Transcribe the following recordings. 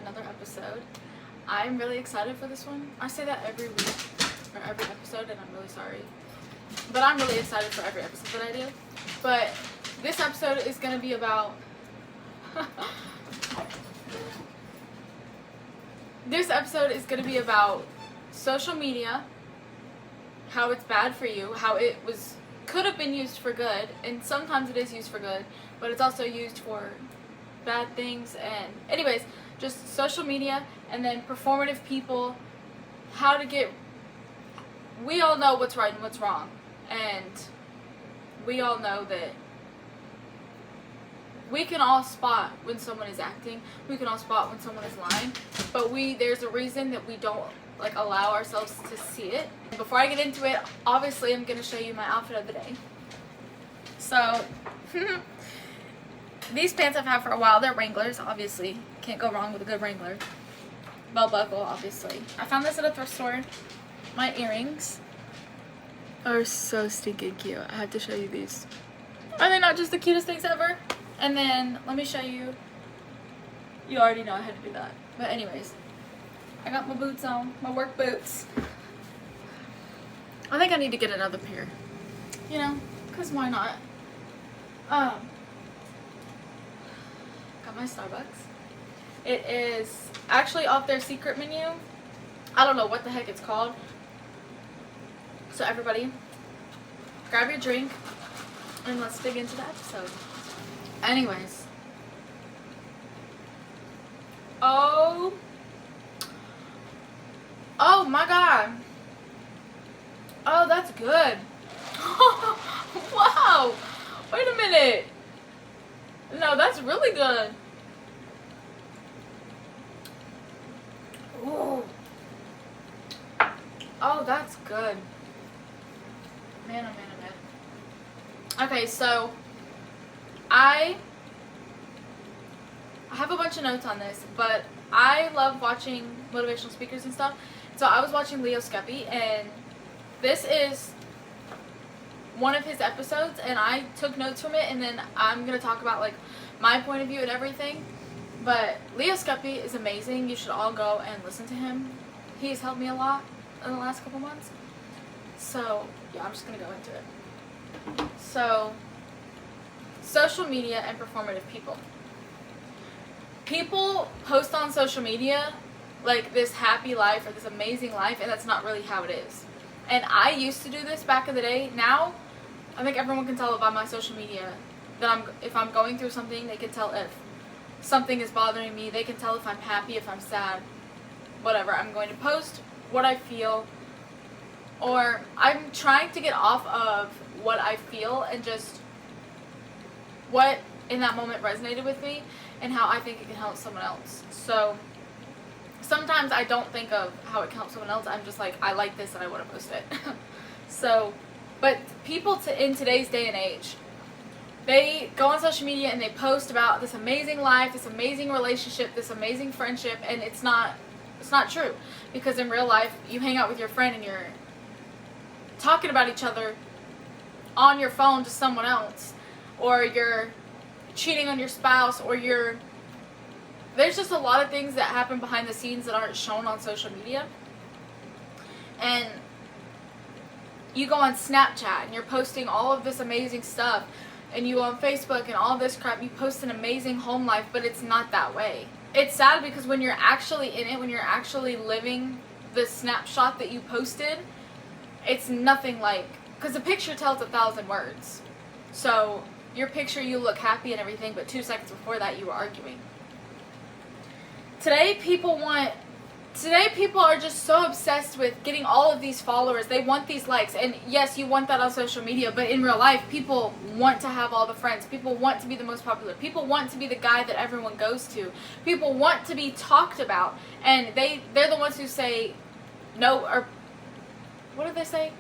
another episode. I'm really excited for this one. I say that every week or every episode, and I'm really sorry. But I'm really excited for every episode that I do. But this episode is going to be about... This episode is going to be about social media, how it's bad for you, how it could have been used for good, and sometimes it is used for good, but it's also used for bad things. And anyways, just social media, and then performative people, how to get... We all know what's right and what's wrong, and we all know that we can all spot when someone is acting, we can all spot when someone is lying, but there's a reason that we don't allow ourselves to see it. Before I get into it, obviously I'm going to show you my outfit of the day. So, these pants I've had for a while. They're Wranglers, obviously. Can't go wrong with a good Wrangler. Belt buckle, obviously. I found this at a thrift store. My earrings are so stinking cute. I have to show you these. Are they not just the cutest things ever? And then, let me show you. You already know I had to do that. But anyways, I got my boots on, my work boots. I think I need to get another pair. You know, because why not? Got my Starbucks. It is actually off their secret menu. I don't know what the heck it's called. So everybody, grab your drink and let's dig into the episode. Anyways. Oh my god. Oh, that's good. Wow. Wait a minute. No, that's really good. Ooh. Oh, that's good. Man, oh man, oh man. Okay, so I have a bunch of notes on this, but I love watching motivational speakers and stuff. So I was watching Leo Skeppy, and this is one of his episodes, and I took notes from it, and then I'm going to talk about my point of view and everything. But Leo Skeppy is amazing. You should all go and listen to him. He's helped me a lot in the last couple months. So yeah, I'm just going to go into it. So, social media and performative people. People post on social media this happy life or this amazing life, and that's not really how it is. And I used to do this back in the day. Now, I think everyone can tell by my social media that if I'm going through something, they can tell if something is bothering me. They can tell if I'm happy, if I'm sad, whatever. I'm going to post what I feel, or I'm trying to get off of what I feel and just what in that moment resonated with me and how I think it can help someone else. So sometimes I don't think of how it can help someone else. I'm just I like this and I want to post it. So, but people in today's day and age, they go on social media and they post about this amazing life, this amazing relationship, this amazing friendship, and it's not true. Because in real life, you hang out with your friend and you're talking about each other on your phone to someone else, or you're cheating on your spouse, or there's just a lot of things that happen behind the scenes that aren't shown on social media. And you go on Snapchat and you're posting all of this amazing stuff, and you on Facebook and all this crap, you post an amazing home life, but it's not that way. It's sad because when you're actually in it, when you're actually living the snapshot that you posted, it's nothing because the picture tells 1,000 words. So your picture, you look happy and everything, but 2 seconds before that you were arguing. Today people are just so obsessed with getting all of these followers. They want these likes, and yes, you want that on social media, but in real life, people want to have all the friends. People want to be the most popular. People want to be the guy that everyone goes to. People want to be talked about, and they're the ones who say no, or what do they say?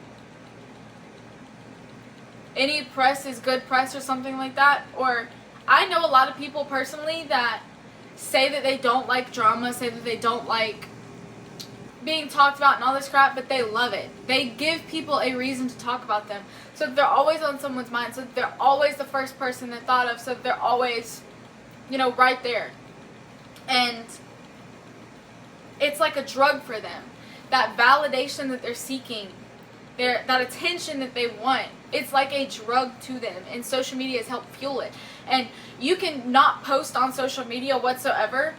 Any press is good press, or something like that. Or I know a lot of people personally that say that they don't like drama, say that they don't like being talked about and all this crap, but they love it. They give people a reason to talk about them. So they're always on someone's mind. So they're always the first person they're thought of. So they're always, right there. And It's like a drug for them. That validation that they're seeking, that attention that they want, it's like a drug to them, and social media has helped fuel it. And you can not post on social media whatsoever,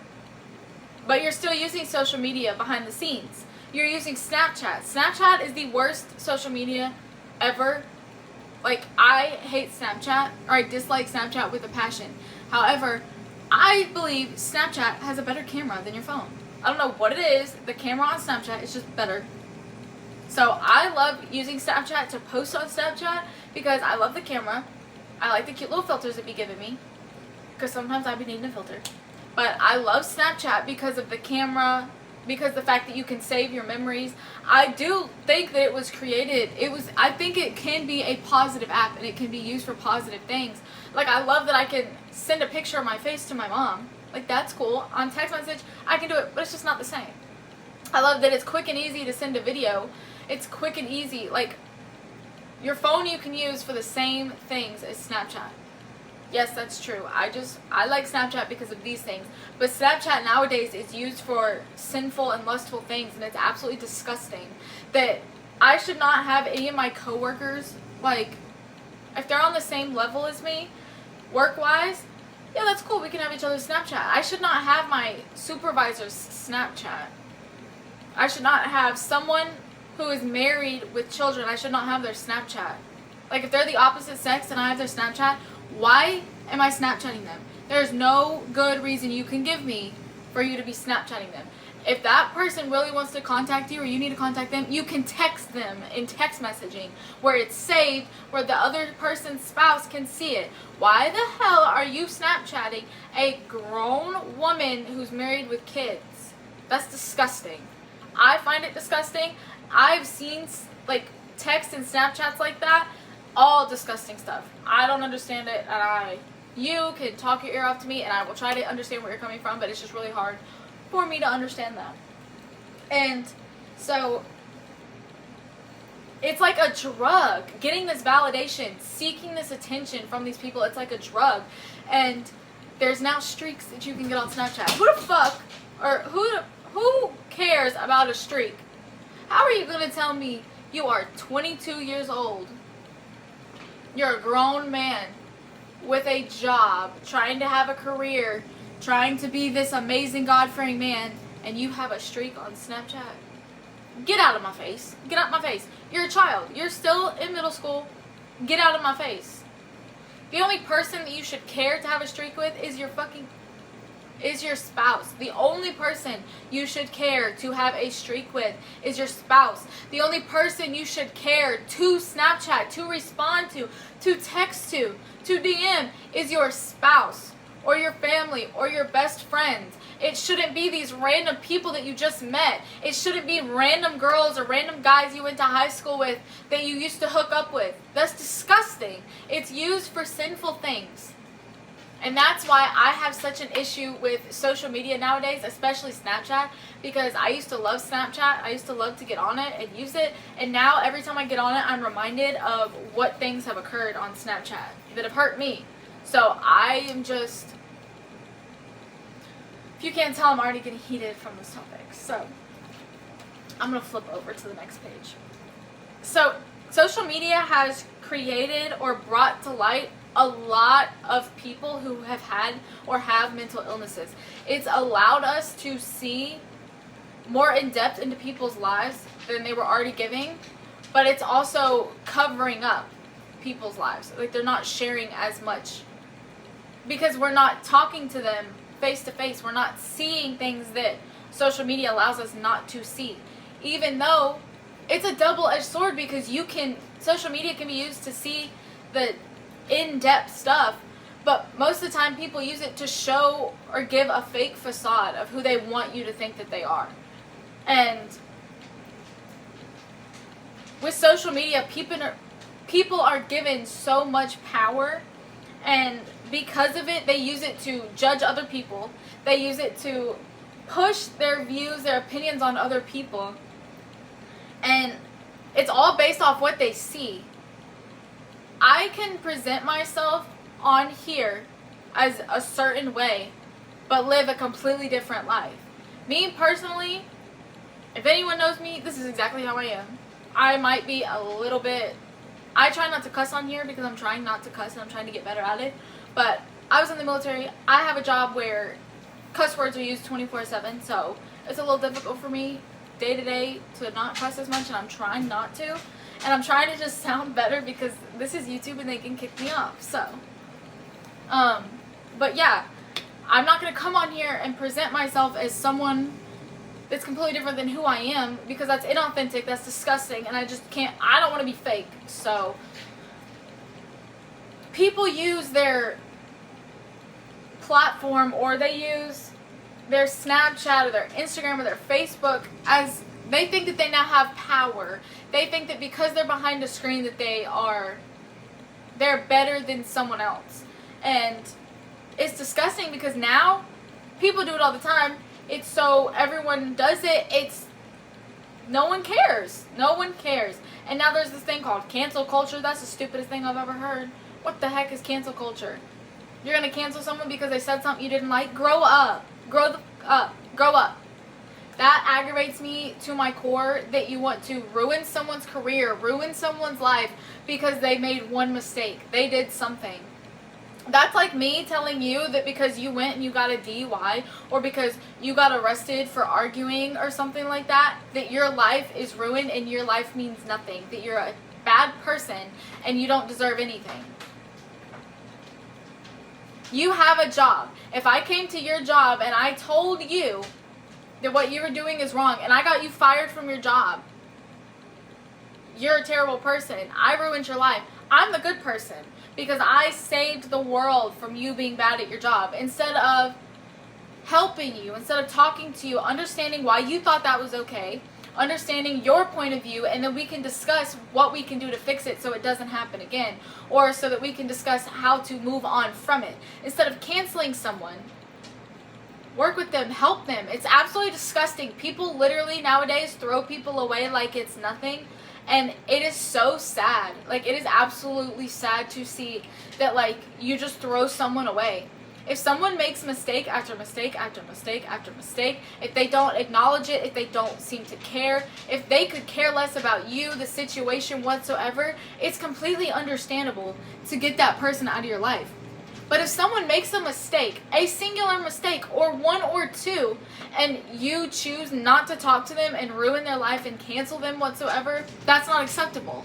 but you're still using social media behind the scenes. You're using Snapchat. Snapchat is the worst social media ever. Like, I hate Snapchat, or I dislike Snapchat with a passion. However, I believe Snapchat has a better camera than your phone. I don't know what it is. The camera on Snapchat is just better. So I love using Snapchat to post on Snapchat because I love the camera. I like the cute little filters it be giving me, because sometimes I be needing a filter. But I love Snapchat because of the camera, because the fact that you can save your memories. I do think that it was created, I think it can be a positive app and it can be used for positive things. Like, I love that I can send a picture of my face to my mom. Like, that's cool. On text message, I can do it, but it's just not the same. I love that it's quick and easy to send a video. It's quick and easy. Like, your phone you can use for the same things as Snapchat. Yes, that's true. I like Snapchat because of these things. But Snapchat nowadays is used for sinful and lustful things, and it's absolutely disgusting. That I should not have any of my coworkers, like, if they're on the same level as me, work-wise, yeah, that's cool. We can have each other's Snapchat. I should not have my supervisor's Snapchat. I should not have someone who is married with children. I should not have their Snapchat. Like, if they're the opposite sex and I have their Snapchat, why am I Snapchatting them? There's no good reason you can give me for you to be Snapchatting them. If that person really wants to contact you or you need to contact them, you can text them in text messaging where it's saved, where the other person's spouse can see it. Why the hell are you Snapchatting a grown woman who's married with kids? That's disgusting. I find it disgusting. I've seen, like, texts and Snapchats like that. All disgusting stuff. I don't understand it, and you can talk your ear off to me, and I will try to understand where you're coming from, but it's just really hard for me to understand that. And so, it's like a drug. Getting this validation, seeking this attention from these people, it's like a drug. And there's now streaks that you can get on Snapchat. Who the fuck, or who cares about a streak? How are you going to tell me you are 22 years old? You're a grown man with a job, trying to have a career, trying to be this amazing God-fearing man, and you have a streak on Snapchat? Get out of my face. Get out of my face. You're a child. You're still in middle school. Get out of my face. The only person that you should care to have a streak with is your spouse. The only person you should care to have a streak with is your spouse. The only person you should care to Snapchat, to respond to text to DM is your spouse or your family or your best friends. It shouldn't be these random people that you just met. It shouldn't be random girls or random guys you went to high school with that you used to hook up with. That's disgusting. It's used for sinful things. And that's why I have such an issue with social media nowadays, especially Snapchat, because I used to love Snapchat. I used to love to get on it and use it. And now every time I get on it, I'm reminded of what things have occurred on Snapchat that have hurt me. So I am just, if you can't tell, I'm already getting heated from this topic. So I'm going to flip over to the next page. So social media has created or brought to light a lot of people who have had or have mental illnesses. It's allowed us to see more in depth into people's lives than they were already giving, but it's also covering up people's lives. Like, they're not sharing as much because we're not talking to them face to face. We're not seeing things that social media allows us not to see, even though it's a double-edged sword, because social media can be used to see the in-depth stuff, but most of the time people use it to show or give a fake facade of who they want you to think that they are. And with social media, people are given so much power, and because of it, they use it to judge other people. They use it to push their views, their opinions on other people, and it's all based off what they see. I can present myself on here as a certain way, but live a completely different life. Me personally, if anyone knows me, this is exactly how I am. I might be a little bit, I try not to cuss on here because I'm trying not to cuss and I'm trying to get better at it. But I was in the military. I have a job where cuss words are used 24/7, so it's a little difficult for me day to day to not cuss as much, and I'm trying not to. And I'm trying to just sound better because this is YouTube and they can kick me off. So, but yeah, I'm not going to come on here and present myself as someone that's completely different than who I am, because that's inauthentic, that's disgusting, and I just can't, I don't want to be fake. So, people use their platform, or they use their Snapchat or their Instagram or their Facebook as, they think that they now have power. They think that because they're behind a screen that they're better than someone else. And it's disgusting because now people do it all the time. It's so everyone does it. No one cares. No one cares. And now there's this thing called cancel culture. That's the stupidest thing I've ever heard. What the heck is cancel culture? You're going to cancel someone because they said something you didn't like? Grow up. Grow the up. Grow up. That aggravates me to my core, that you want to ruin someone's career, ruin someone's life because they made one mistake. They did something. That's like me telling you that because you went and you got a DUI, or because you got arrested for arguing or something like that, that your life is ruined and your life means nothing, that you're a bad person and you don't deserve anything. You have a job. If I came to your job and I told you that what you were doing is wrong and I got you fired from your job, you're a terrible person. I ruined your life. I'm the good person because I saved the world from you being bad at your job. Instead of helping you, instead of talking to you, understanding why you thought that was okay, understanding your point of view, and then we can discuss what we can do to fix it so it doesn't happen again, or so that we can discuss how to move on from it. Instead of canceling someone, work with them, help them. It's absolutely disgusting. People literally nowadays throw people away like it's nothing. And it is so sad. Like, it is absolutely sad to see that, like, you just throw someone away. If someone makes mistake after mistake after mistake after mistake, if they don't acknowledge it, if they don't seem to care, if they could care less about you, the situation whatsoever, it's completely understandable to get that person out of your life. But if someone makes a mistake, a singular mistake, or one or two, and you choose not to talk to them and ruin their life and cancel them whatsoever, that's not acceptable.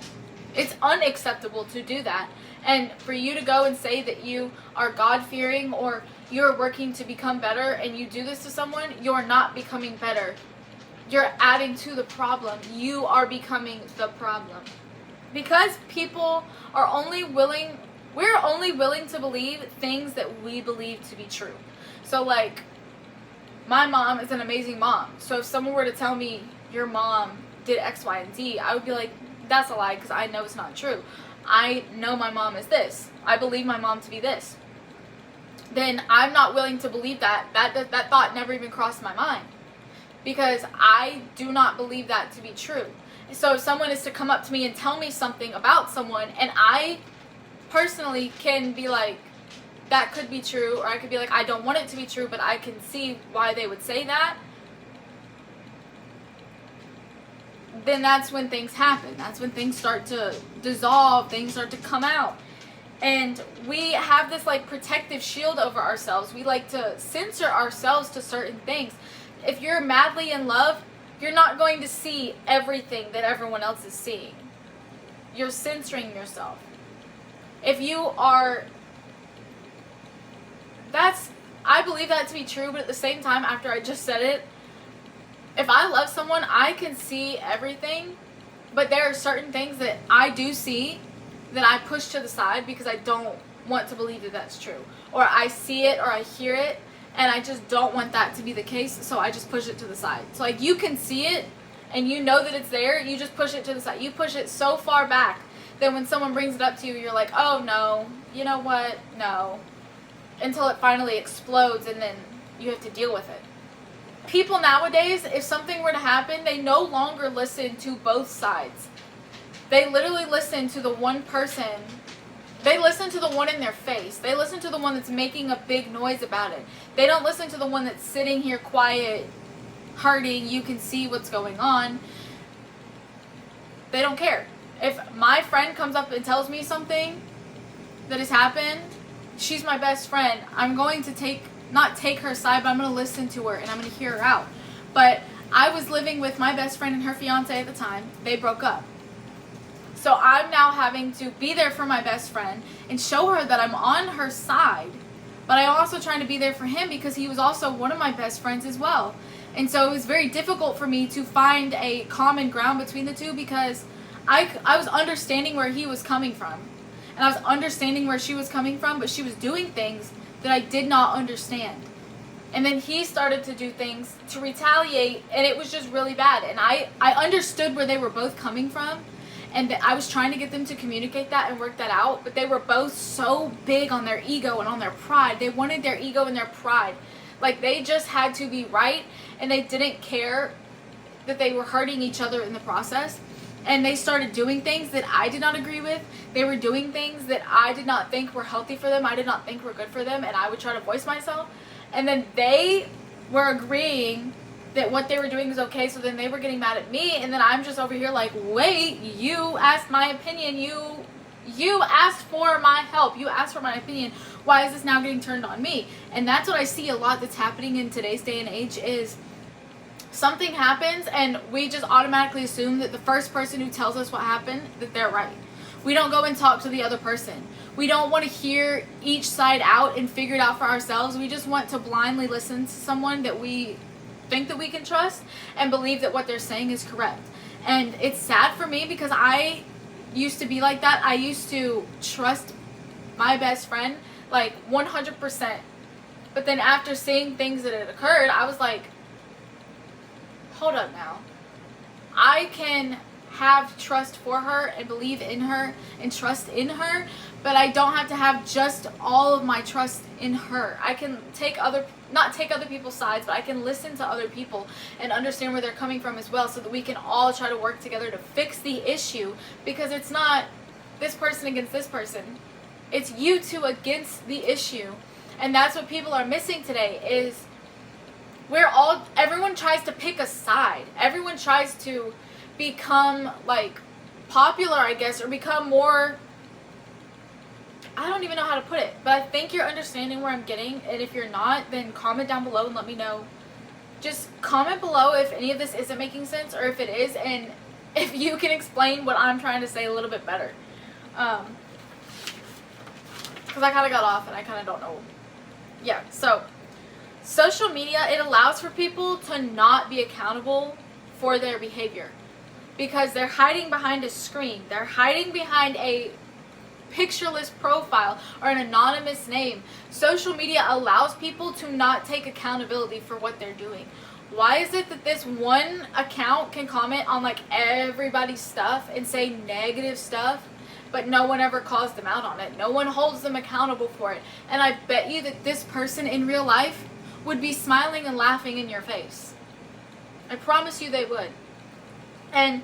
It's unacceptable to do that. And for you to go and say that you are God-fearing or you're working to become better and you do this to someone, you're not becoming better. You're adding to the problem. You are becoming the problem. Because people are we're only willing to believe things that we believe to be true. So, like, my mom is an amazing mom. So if someone were to tell me your mom did X, Y, and Z, I would be like, that's a lie because I know it's not true. I know my mom is this. I believe my mom to be this. Then I'm not willing to believe that. That thought never even crossed my mind because I do not believe that to be true. So if someone is to come up to me and tell me something about someone, and I personally can be like, that could be true, or I could be like, I don't want it to be true, but I can see why they would say that, then that's when things happen. That's when things start to dissolve, things start to come out. And we have this like protective shield over ourselves. We like to censor ourselves to certain things. If you're madly in love, you're not going to see everything that everyone else is seeing. You're censoring yourself. If you are, I believe that to be true, but at the same time, after I just said it, if I love someone, I can see everything, but there are certain things that I do see that I push to the side because I don't want to believe that that's true. Or I see it or I hear it, and I just don't want that to be the case, so I just push it to the side. So, like, you can see it, and you know that it's there, you just push it to the side. You push it so far back that when someone brings it up to you, you're like, oh no, you know what, no. Until it finally explodes, and then you have to deal with it. People nowadays, if something were to happen, they no longer listen to both sides. They literally listen to the one person. They listen to the one in their face. They listen to the one that's making a big noise about it. They don't listen to the one that's sitting here quiet, hurting, you can see what's going on. They don't care. If my friend comes up and tells me something that has happened, she's my best friend. I'm going to not take her side, but I'm going to listen to her and I'm going to hear her out. But I was living with my best friend and her fiance at the time. They broke up. So I'm now having to be there for my best friend and show her that I'm on her side. But I'm also trying to be there for him because he was also one of my best friends as well. And so it was very difficult for me to find a common ground between the two because I was understanding where he was coming from. And I was understanding where she was coming from, but she was doing things that I did not understand. And then he started to do things to retaliate, and it was just really bad. And I understood where they were both coming from, and I was trying to get them to communicate that and work that out, but they were both so big on their ego and on their pride. They wanted their ego and their pride. Like, they just had to be right, and they didn't care that they were hurting each other in the process. And they started doing things that I did not agree with. They were doing things that I did not think were healthy for them. I did not think were good for them, and I would try to voice myself. And then they were agreeing that what they were doing was okay, so then they were getting mad at me, and then I'm just over here like, wait, you asked my opinion, you asked for my help, you asked for my opinion, why is this now getting turned on me? And that's what I see a lot that's happening in today's day and age is something happens and we just automatically assume that the first person who tells us what happened, that they're right. We don't go and talk to the other person. We don't want to hear each side out and figure it out for ourselves. We just want to blindly listen to someone that we think that we can trust and believe that what they're saying is correct. And it's sad for me because I used to be like that. I used to trust my best friend like 100%. But then after seeing things that had occurred, I was like, hold up now. I can have trust for her and believe in her and trust in her, but I don't have to have just all of my trust in her. I can not take other people's sides, but I can listen to other people and understand where they're coming from as well, so that we can all try to work together to fix the issue, because it's not this person against this person. It's you two against the issue. And that's what people are missing today is everyone tries to pick a side. Everyone tries to become like popular, I guess, or become more, I don't even know how to put it, but I think you're understanding where I'm getting. And if you're not, then comment down below and let me know. Just comment below if any of this isn't making sense, or if it is, and if you can explain what I'm trying to say a little bit better. Because I kind of got off and I kind of don't know. Yeah, so social media, it allows for people to not be accountable for their behavior because they're hiding behind a screen. They're hiding behind a pictureless profile or an anonymous name. Social media allows people to not take accountability for what they're doing. Why is it that this one account can comment on like everybody's stuff and say negative stuff, but no one ever calls them out on it? No one holds them accountable for it. And I bet you that this person in real life would be smiling and laughing in your face. I promise you they would. And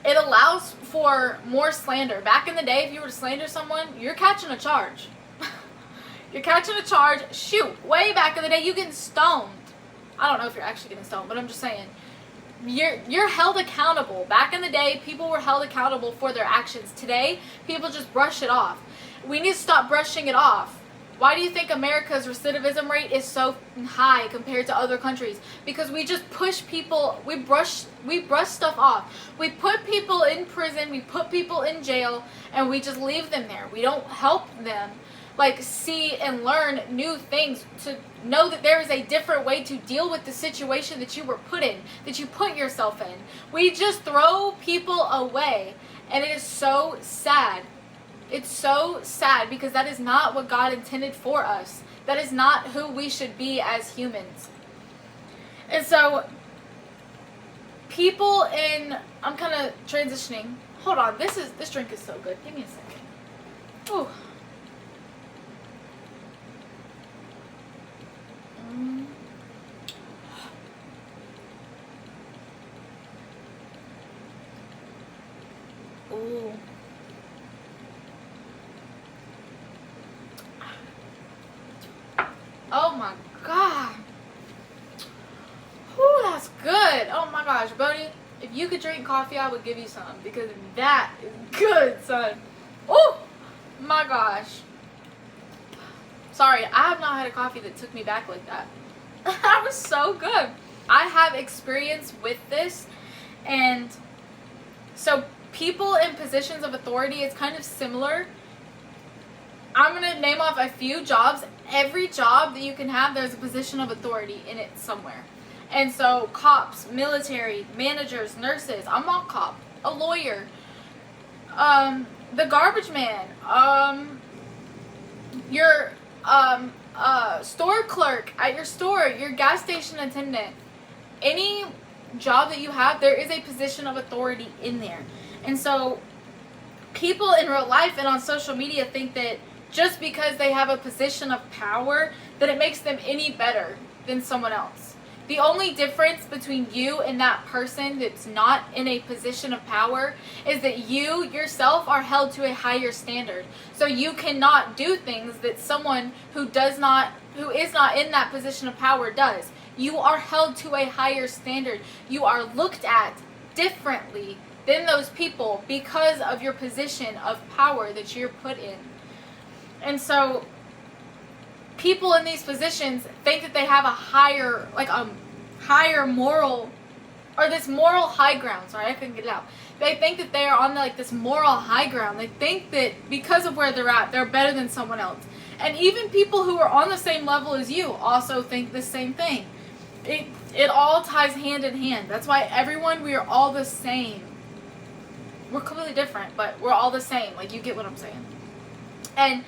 it allows for more slander. Back in the day, if you were to slander someone, you're catching a charge. You're catching a charge. Shoot, way back in the day, you getting stoned. I don't know if you're actually getting stoned, but I'm just saying. You're held accountable. Back in the day, people were held accountable for their actions. Today, people just brush it off. We need to stop brushing it off. Why do you think America's recidivism rate is so high compared to other countries? Because we just push people, we brush stuff off. We put people in prison, we put people in jail, and we just leave them there. We don't help them like see and learn new things, to know that there is a different way to deal with the situation that you were put in, that you put yourself in. We just throw people away, and it is so sad. It's so sad because that is not what God intended for us. That is not who we should be as humans. And so people I'm kind of transitioning. Hold on, this drink is so good. Give me a second. Ooh. Ooh. Oh my God. Ooh, that's good. gosh, Bodie, if you could drink coffee, I would give you some, because that is good, son. Oh my gosh. Sorry, I have not had a coffee that took me back like that. That was so good. I have experience with this, and so people in positions of authority, it's kind of similar. I'm going to name off a few jobs. Every job that you can have, there's a position of authority in it somewhere. And so cops, military, managers, nurses, a mock cop, a lawyer, the garbage man, your store clerk at your store, your gas station attendant. Any job that you have, there is a position of authority in there. And so people in real life and on social media think that just because they have a position of power, that it makes them any better than someone else. The only difference between you and that person that's not in a position of power is that you yourself are held to a higher standard. So you cannot do things that someone who is not in that position of power does. You are held to a higher standard. You are looked at differently than those people because of your position of power that you're put in. And so people in these positions think that they have a higher, higher moral, or this moral high ground. Sorry, I couldn't get it out. They think that they are on this moral high ground. They think that because of where they're at, they're better than someone else. And even people who are on the same level as you also think the same thing. It all ties hand in hand. That's why we are all the same. We're completely different, but we're all the same. You get what I'm saying. And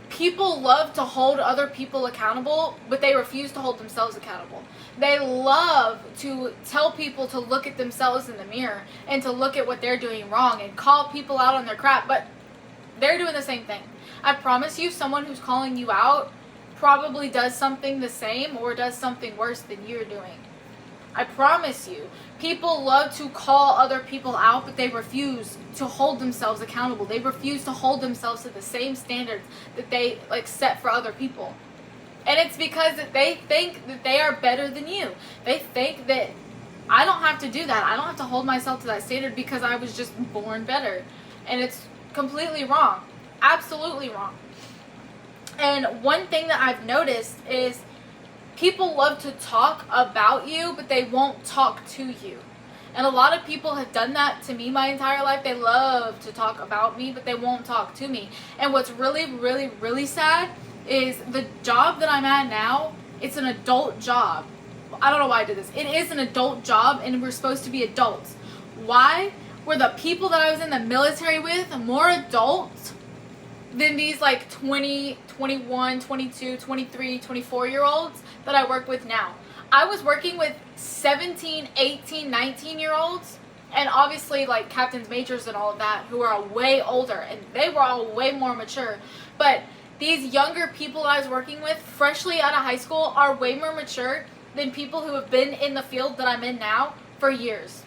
people love to hold other people accountable, but they refuse to hold themselves accountable. They love to tell people to look at themselves in the mirror and to look at what they're doing wrong and call people out on their crap, but they're doing the same thing. I promise you, someone who's calling you out probably does something the same or does something worse than you're doing. I promise you. People love to call other people out, but they refuse to hold themselves accountable. They refuse to hold themselves to the same standards that they set for other people. And it's because that they think that they are better than you. They think that I don't have to do that. I don't have to hold myself to that standard because I was just born better. And it's completely wrong. Absolutely wrong. And one thing that I've noticed is people love to talk about you, but they won't talk to you. And a lot of people have done that to me my entire life. They love to talk about me, but they won't talk to me. And what's really, really, really sad is the job that I'm at now, it's an adult job. I don't know why I did this. It is an adult job, and we're supposed to be adults. Why were the people that I was in the military with more adults than these 20, 21, 22, 23, 24-year-olds that I work with now? I was working with 17, 18, 19-year-olds, and obviously captains, majors, and all of that, who are way older, and they were all way more mature. But these younger people I was working with, freshly out of high school, are way more mature than people who have been in the field that I'm in now for years.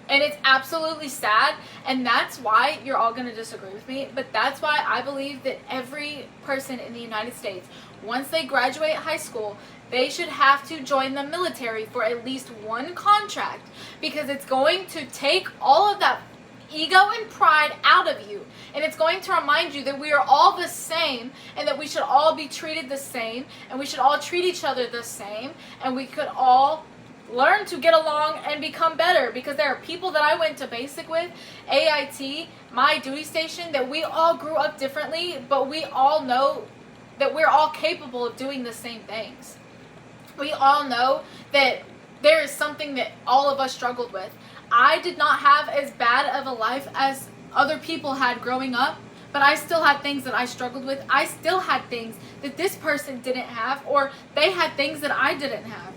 And it's absolutely sad, and that's why you're all going to disagree with me, but that's why I believe that every person in the United States, once they graduate high school, they should have to join the military for at least one contract, because it's going to take all of that ego and pride out of you, and it's going to remind you that we are all the same, and that we should all be treated the same, and we should all treat each other the same, and we could all learn to get along and become better, because there are people that I went to basic with, AIT, my duty station, that we all grew up differently, but we all know that we're all capable of doing the same things. We all know that there is something that all of us struggled with. I did not have as bad of a life as other people had growing up, but I still had things that I struggled with. I still had things that this person didn't have, or they had things that I didn't have.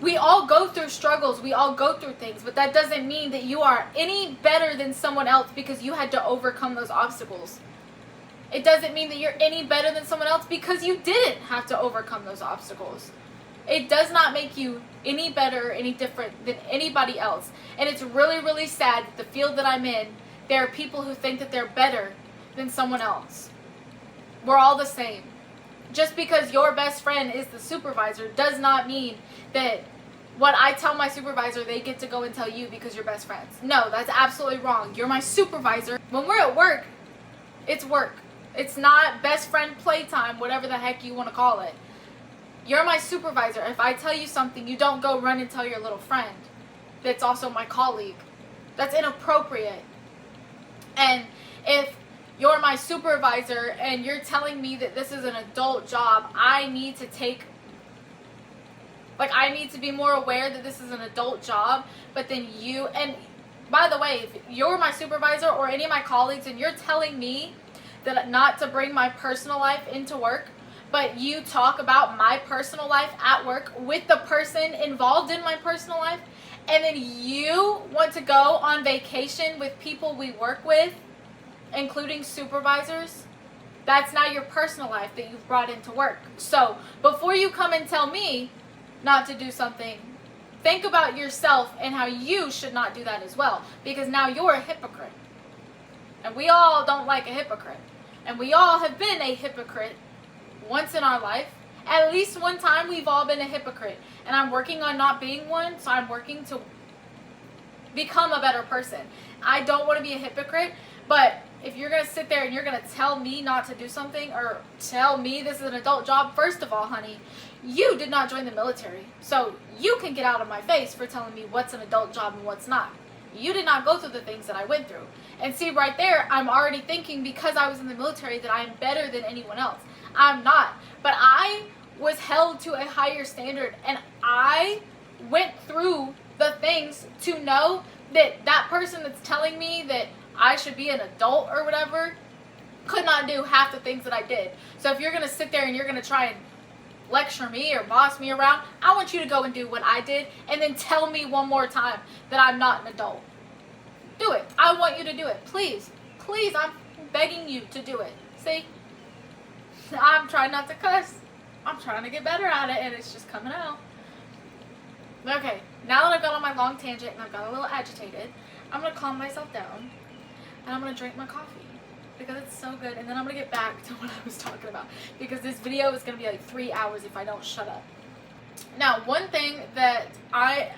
We all go through struggles, we all go through things, but that doesn't mean that you are any better than someone else because you had to overcome those obstacles. It doesn't mean that you're any better than someone else because you didn't have to overcome those obstacles. It does not make you any better or any different than anybody else. And it's really, really sad that the field that I'm in, there are people who think that they're better than someone else. We're all the same. Just because your best friend is the supervisor does not mean that what I tell my supervisor, they get to go and tell you because you're best friends. No, that's absolutely wrong. You're my supervisor. When we're at work, it's work. It's not best friend playtime, whatever the heck you want to call it. You're my supervisor. If I tell you something, you don't go run and tell your little friend that's also my colleague. That's inappropriate. And if you're my supervisor and you're telling me that this is an adult job, I need to be more aware that this is an adult job. But then you, and by the way, if you're my supervisor or any of my colleagues and you're telling me that not to bring my personal life into work, but you talk about my personal life at work with the person involved in my personal life, and then you want to go on vacation with people we work with, including supervisors, that's now your personal life that you've brought into work. So before you come and tell me not to do something, think about yourself and how you should not do that as well, because now you're a hypocrite. And we all don't like a hypocrite. And we all have been a hypocrite once in our life. At least one time we've all been a hypocrite. And I'm working on not being one, so I'm working to become a better person. I don't want to be a hypocrite, but if you're going to sit there and you're going to tell me not to do something or tell me this is an adult job, first of all, honey, you did not join the military. So you can get out of my face for telling me what's an adult job and what's not. You did not go through the things that I went through. And see, right there, I'm already thinking because I was in the military that I am better than anyone else. I'm not. But I was held to a higher standard, and I went through the things to know that that person that's telling me that I should be an adult or whatever could not do half the things that I did. So if you're going to sit there and you're going to try and lecture me or boss me around, I want you to go and do what I did and then tell me one more time that I'm not an adult. Do it. I want you to do it. Please. Please, I'm begging you to do it. See? I'm trying not to cuss. I'm trying to get better at it, and it's just coming out. Okay, now that I've got on my long tangent and I've got a little agitated, I'm going to calm myself down, and I'm going to drink my coffee because it's so good, and then I'm going to get back to what I was talking about because this video is going to be like 3 hours if I don't shut up. Now, one thing that I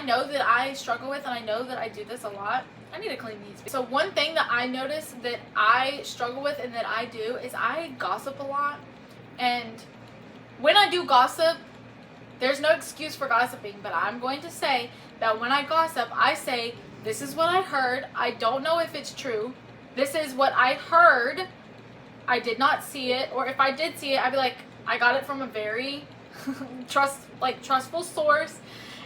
know that I struggle with, and I know that I do this a lot. I need to clean these. So one thing that I notice that I struggle with and that I do is I gossip a lot. And when I do gossip, there's no excuse for gossiping, but I'm going to say that when I gossip, I say, this is what I heard. I don't know if it's true. This is what I heard. I did not see it. Or if I did see it, I'd be like, I got it from a very trustful source.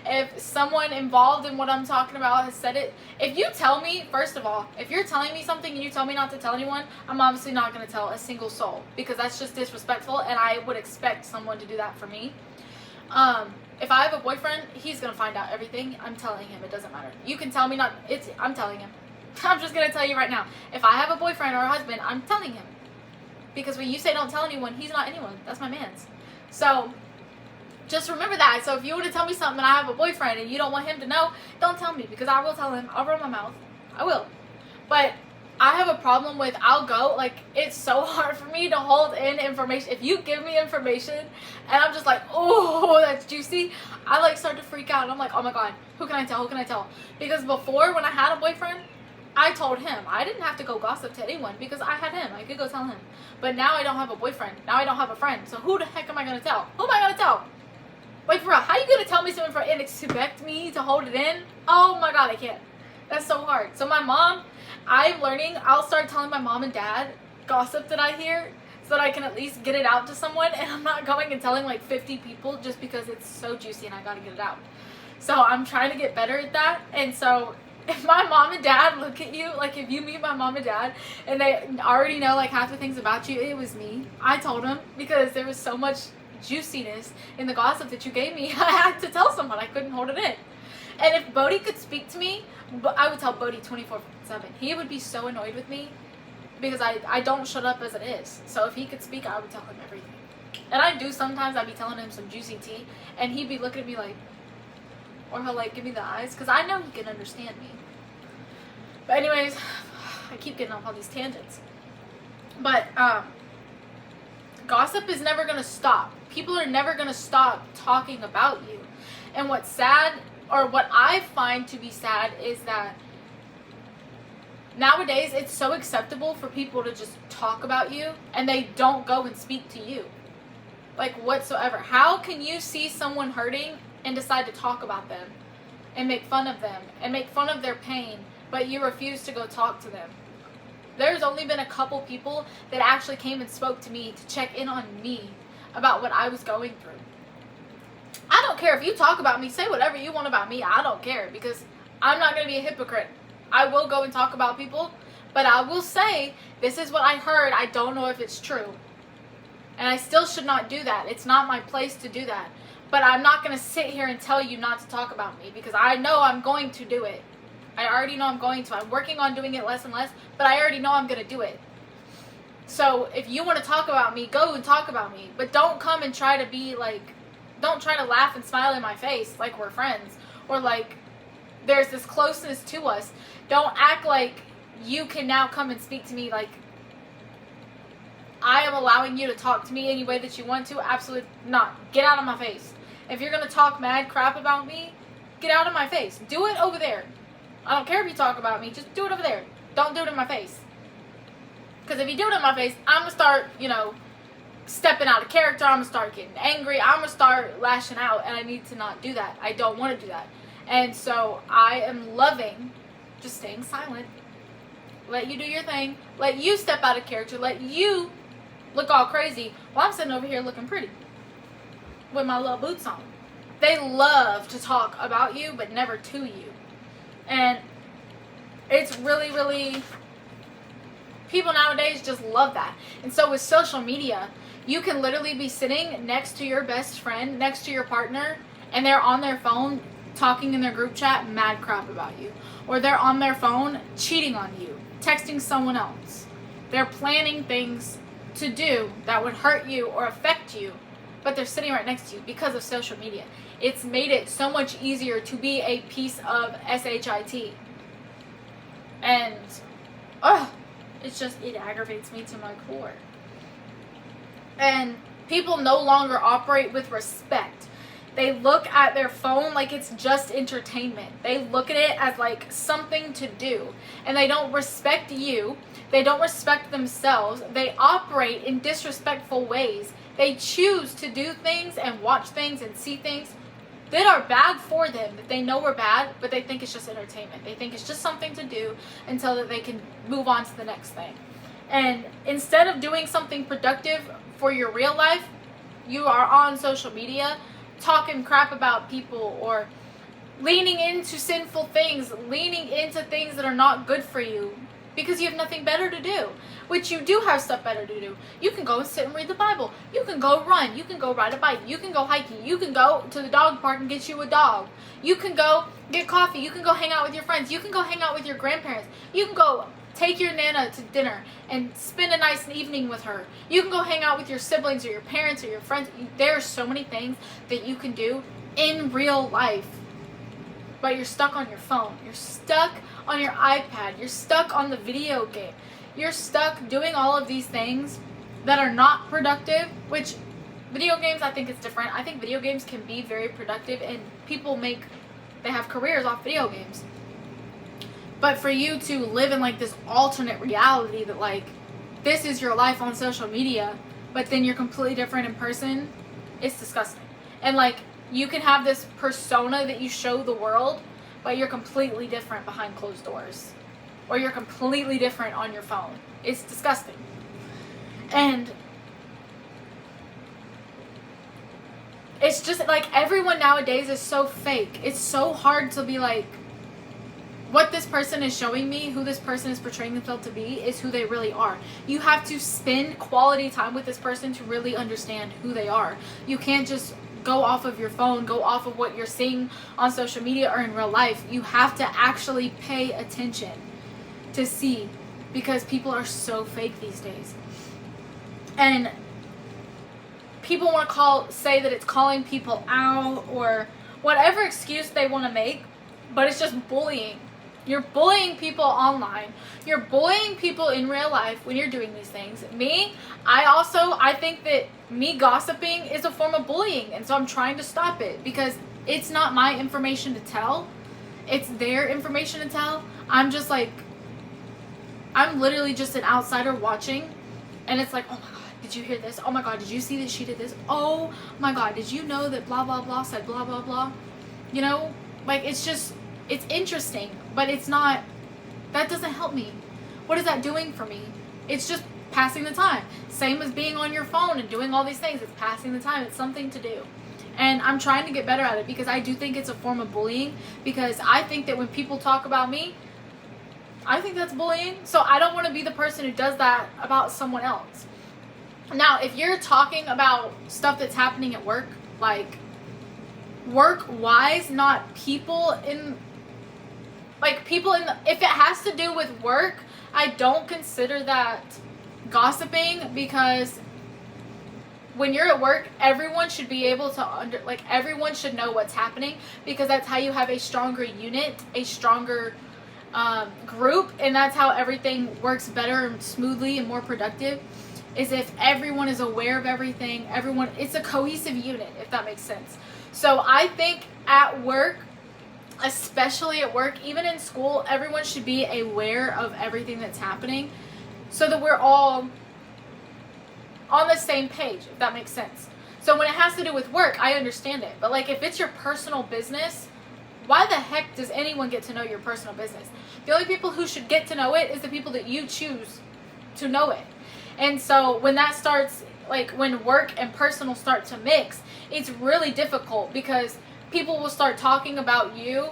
If someone involved in what I'm talking about has said it, if you tell me, first of all, if you're telling me something and you tell me not to tell anyone, I'm obviously not going to tell a single soul because that's just disrespectful, and I would expect someone to do that for me. If I have a boyfriend, he's going to find out everything. I'm telling him. It doesn't matter. You can tell me not. I'm telling him. I'm just going to tell you right now. If I have a boyfriend or a husband, I'm telling him. Because when you say don't tell anyone, he's not anyone. That's my man's. So just remember that. So if you want to tell me something and I have a boyfriend and you don't want him to know, don't tell me because I will tell him. I'll run my mouth. I will. But I have a problem with, I'll go, like, it's so hard for me to hold in information. If you give me information and I'm just like, oh, that's juicy, I like start to freak out. And I'm like, oh my God, who can I tell? Who can I tell? Because before, when I had a boyfriend, I told him. I didn't have to go gossip to anyone because I had him. I could go tell him. But now I don't have a boyfriend. Now I don't have a friend. So who the heck am I going to tell? Who am I going to tell? Like, for real, how are you going to tell me something and expect me to hold it in? Oh my God, I can't. That's so hard. So my mom, I'm learning, I'll start telling my mom and dad gossip that I hear so that I can at least get it out to someone, and I'm not going and telling like 50 people just because it's so juicy and I gotta get it out. So I'm trying to get better at that. And so if my mom and dad look at you, like if you meet my mom and dad and they already know like half the things about you, it was me. I told them because there was so much juiciness in the gossip that you gave me. I had to tell someone. I couldn't hold it in. And if Bodie could speak to me, I would tell Bodie 24/7. He would be so annoyed with me because I don't shut up as it is. So if he could speak, I would tell him everything. And I do sometimes. I'd be telling him some juicy tea, and he'd be looking at me like, or he'll like give me the eyes because I know he can understand me. But anyways, I keep getting off all these tangents. But gossip is never gonna stop. People are never going to stop talking about you. And what's sad, or what I find to be sad, is that nowadays it's so acceptable for people to just talk about you and they don't go and speak to you. Like, whatsoever. How can you see someone hurting and decide to talk about them and make fun of them and make fun of their pain, but you refuse to go talk to them? There's only been a couple people that actually came and spoke to me to check in on me about what I was going through. I don't care if you talk about me, say whatever you want about me. I don't care, because I'm not going to be a hypocrite. I will go and talk about people, but I will say, this is what I heard. I don't know if it's true. And I still should not do that. It's not my place to do that. But I'm not going to sit here and tell you not to talk about me, because I know I'm going to do it. I already know I'm going to. I'm working on doing it less and less, but I already know I'm going to do it. So if you want to talk about me, go and talk about me. But don't come and try to be like, don't try to laugh and smile in my face like we're friends, or like there's this closeness to us. Don't act like you can now come and speak to me like I am allowing you to talk to me any way that you want to. Absolutely not. Get out of my face. If you're going to talk mad crap about me, get out of my face. Do it over there. I don't care if you talk about me. Just do it over there. Don't do it in my face. Because if you do it in my face, I'm going to start, stepping out of character. I'm going to start getting angry. I'm going to start lashing out. And I need to not do that. I don't want to do that. And so I am loving just staying silent. Let you do your thing. Let you step out of character. Let you look all crazy while I'm sitting over here looking pretty with my little boots on. They love to talk about you, but never to you. And it's really, really, people nowadays just love that. And so with social media, you can literally be sitting next to your best friend, next to your partner, and they're on their phone talking in their group chat mad crap about you. Or they're on their phone cheating on you, texting someone else. They're planning things to do that would hurt you or affect you, but they're sitting right next to you because of social media. It's made it so much easier to be a piece of SHIT. And, it aggravates me to my core. And people no longer operate with respect. They look at their phone like it's just entertainment. They look at it as like something to do. And they don't respect you. They don't respect themselves. They operate in disrespectful ways. They choose to do things and watch things and see things that are bad for them, that they know are bad, but they think it's just entertainment. They think it's just something to do until that they can move on to the next thing. And instead of doing something productive for your real life, you are on social media talking crap about people, or leaning into sinful things, leaning into things that are not good for you because you have nothing better to do, which you do have stuff better to do. You can go and sit and read the Bible. You can go run. You can go ride a bike. You can go hiking. You can go to the dog park and get you a dog. You can go get coffee. You can go hang out with your friends. You can go hang out with your grandparents. You can go take your Nana to dinner and spend a nice evening with her. You can go hang out with your siblings or your parents or your friends. There are so many things that you can do in real life. But you're stuck on your phone. You're stuck on your iPad. You're stuck on the video game. You're stuck doing all of these things that are not productive, which video games, I think it's different. I think video games can be very productive, and people they have careers off video games. But for you to live in like this alternate reality that like this is your life on social media, but then you're completely different in person, it's disgusting. And like you can have this persona that you show the world, but you're completely different behind closed doors. Or you're completely different on your phone. It's disgusting. And it's just like everyone nowadays is so fake. It's so hard to be like, what this person is showing me, who this person is portraying themselves to be, is who they really are. You have to spend quality time with this person to really understand who they are. You can't just go off of your phone, go off of what you're seeing on social media or in real life. You have to actually pay attention to see, because people are so fake these days. And people want to say that it's calling people out or whatever excuse they want to make, but it's just bullying. You're bullying people online. You're bullying people in real life when you're doing these things. I think that me gossiping is a form of bullying, and so I'm trying to stop it because it's not my information to tell. It's their information to tell. I'm literally just an outsider watching, and it's like, oh my God, did you hear this? Oh my God, did you see that she did this? Oh my God, did you know that blah, blah, blah said blah, blah, blah? You know, like, it's interesting, but that doesn't help me. What is that doing for me? It's just passing the time. Same as being on your phone and doing all these things. It's passing the time. It's something to do. And I'm trying to get better at it because I do think it's a form of bullying, because I think that when people talk about me, I think that's bullying. So I don't want to be the person who does that about someone else. Now, if you're talking about stuff that's happening at work, like work-wise, not people in, if it has to do with work, I don't consider that gossiping, because when you're at work, everyone should be able to everyone should know what's happening, because that's how you have a stronger unit, a stronger group, and that's how everything works better and smoothly and more productive, is if everyone is aware of everything. It's a cohesive unit, if that makes sense. So I think at work, especially at work, even in school, everyone should be aware of everything that's happening, so that we're all on the same page, if that makes sense. So when it has to do with work, I understand it. But if it's your personal business, why the heck does anyone get to know your personal business? The only people who should get to know it is the people that you choose to know it. And so when that starts, when work and personal start to mix, it's really difficult, because people will start talking about you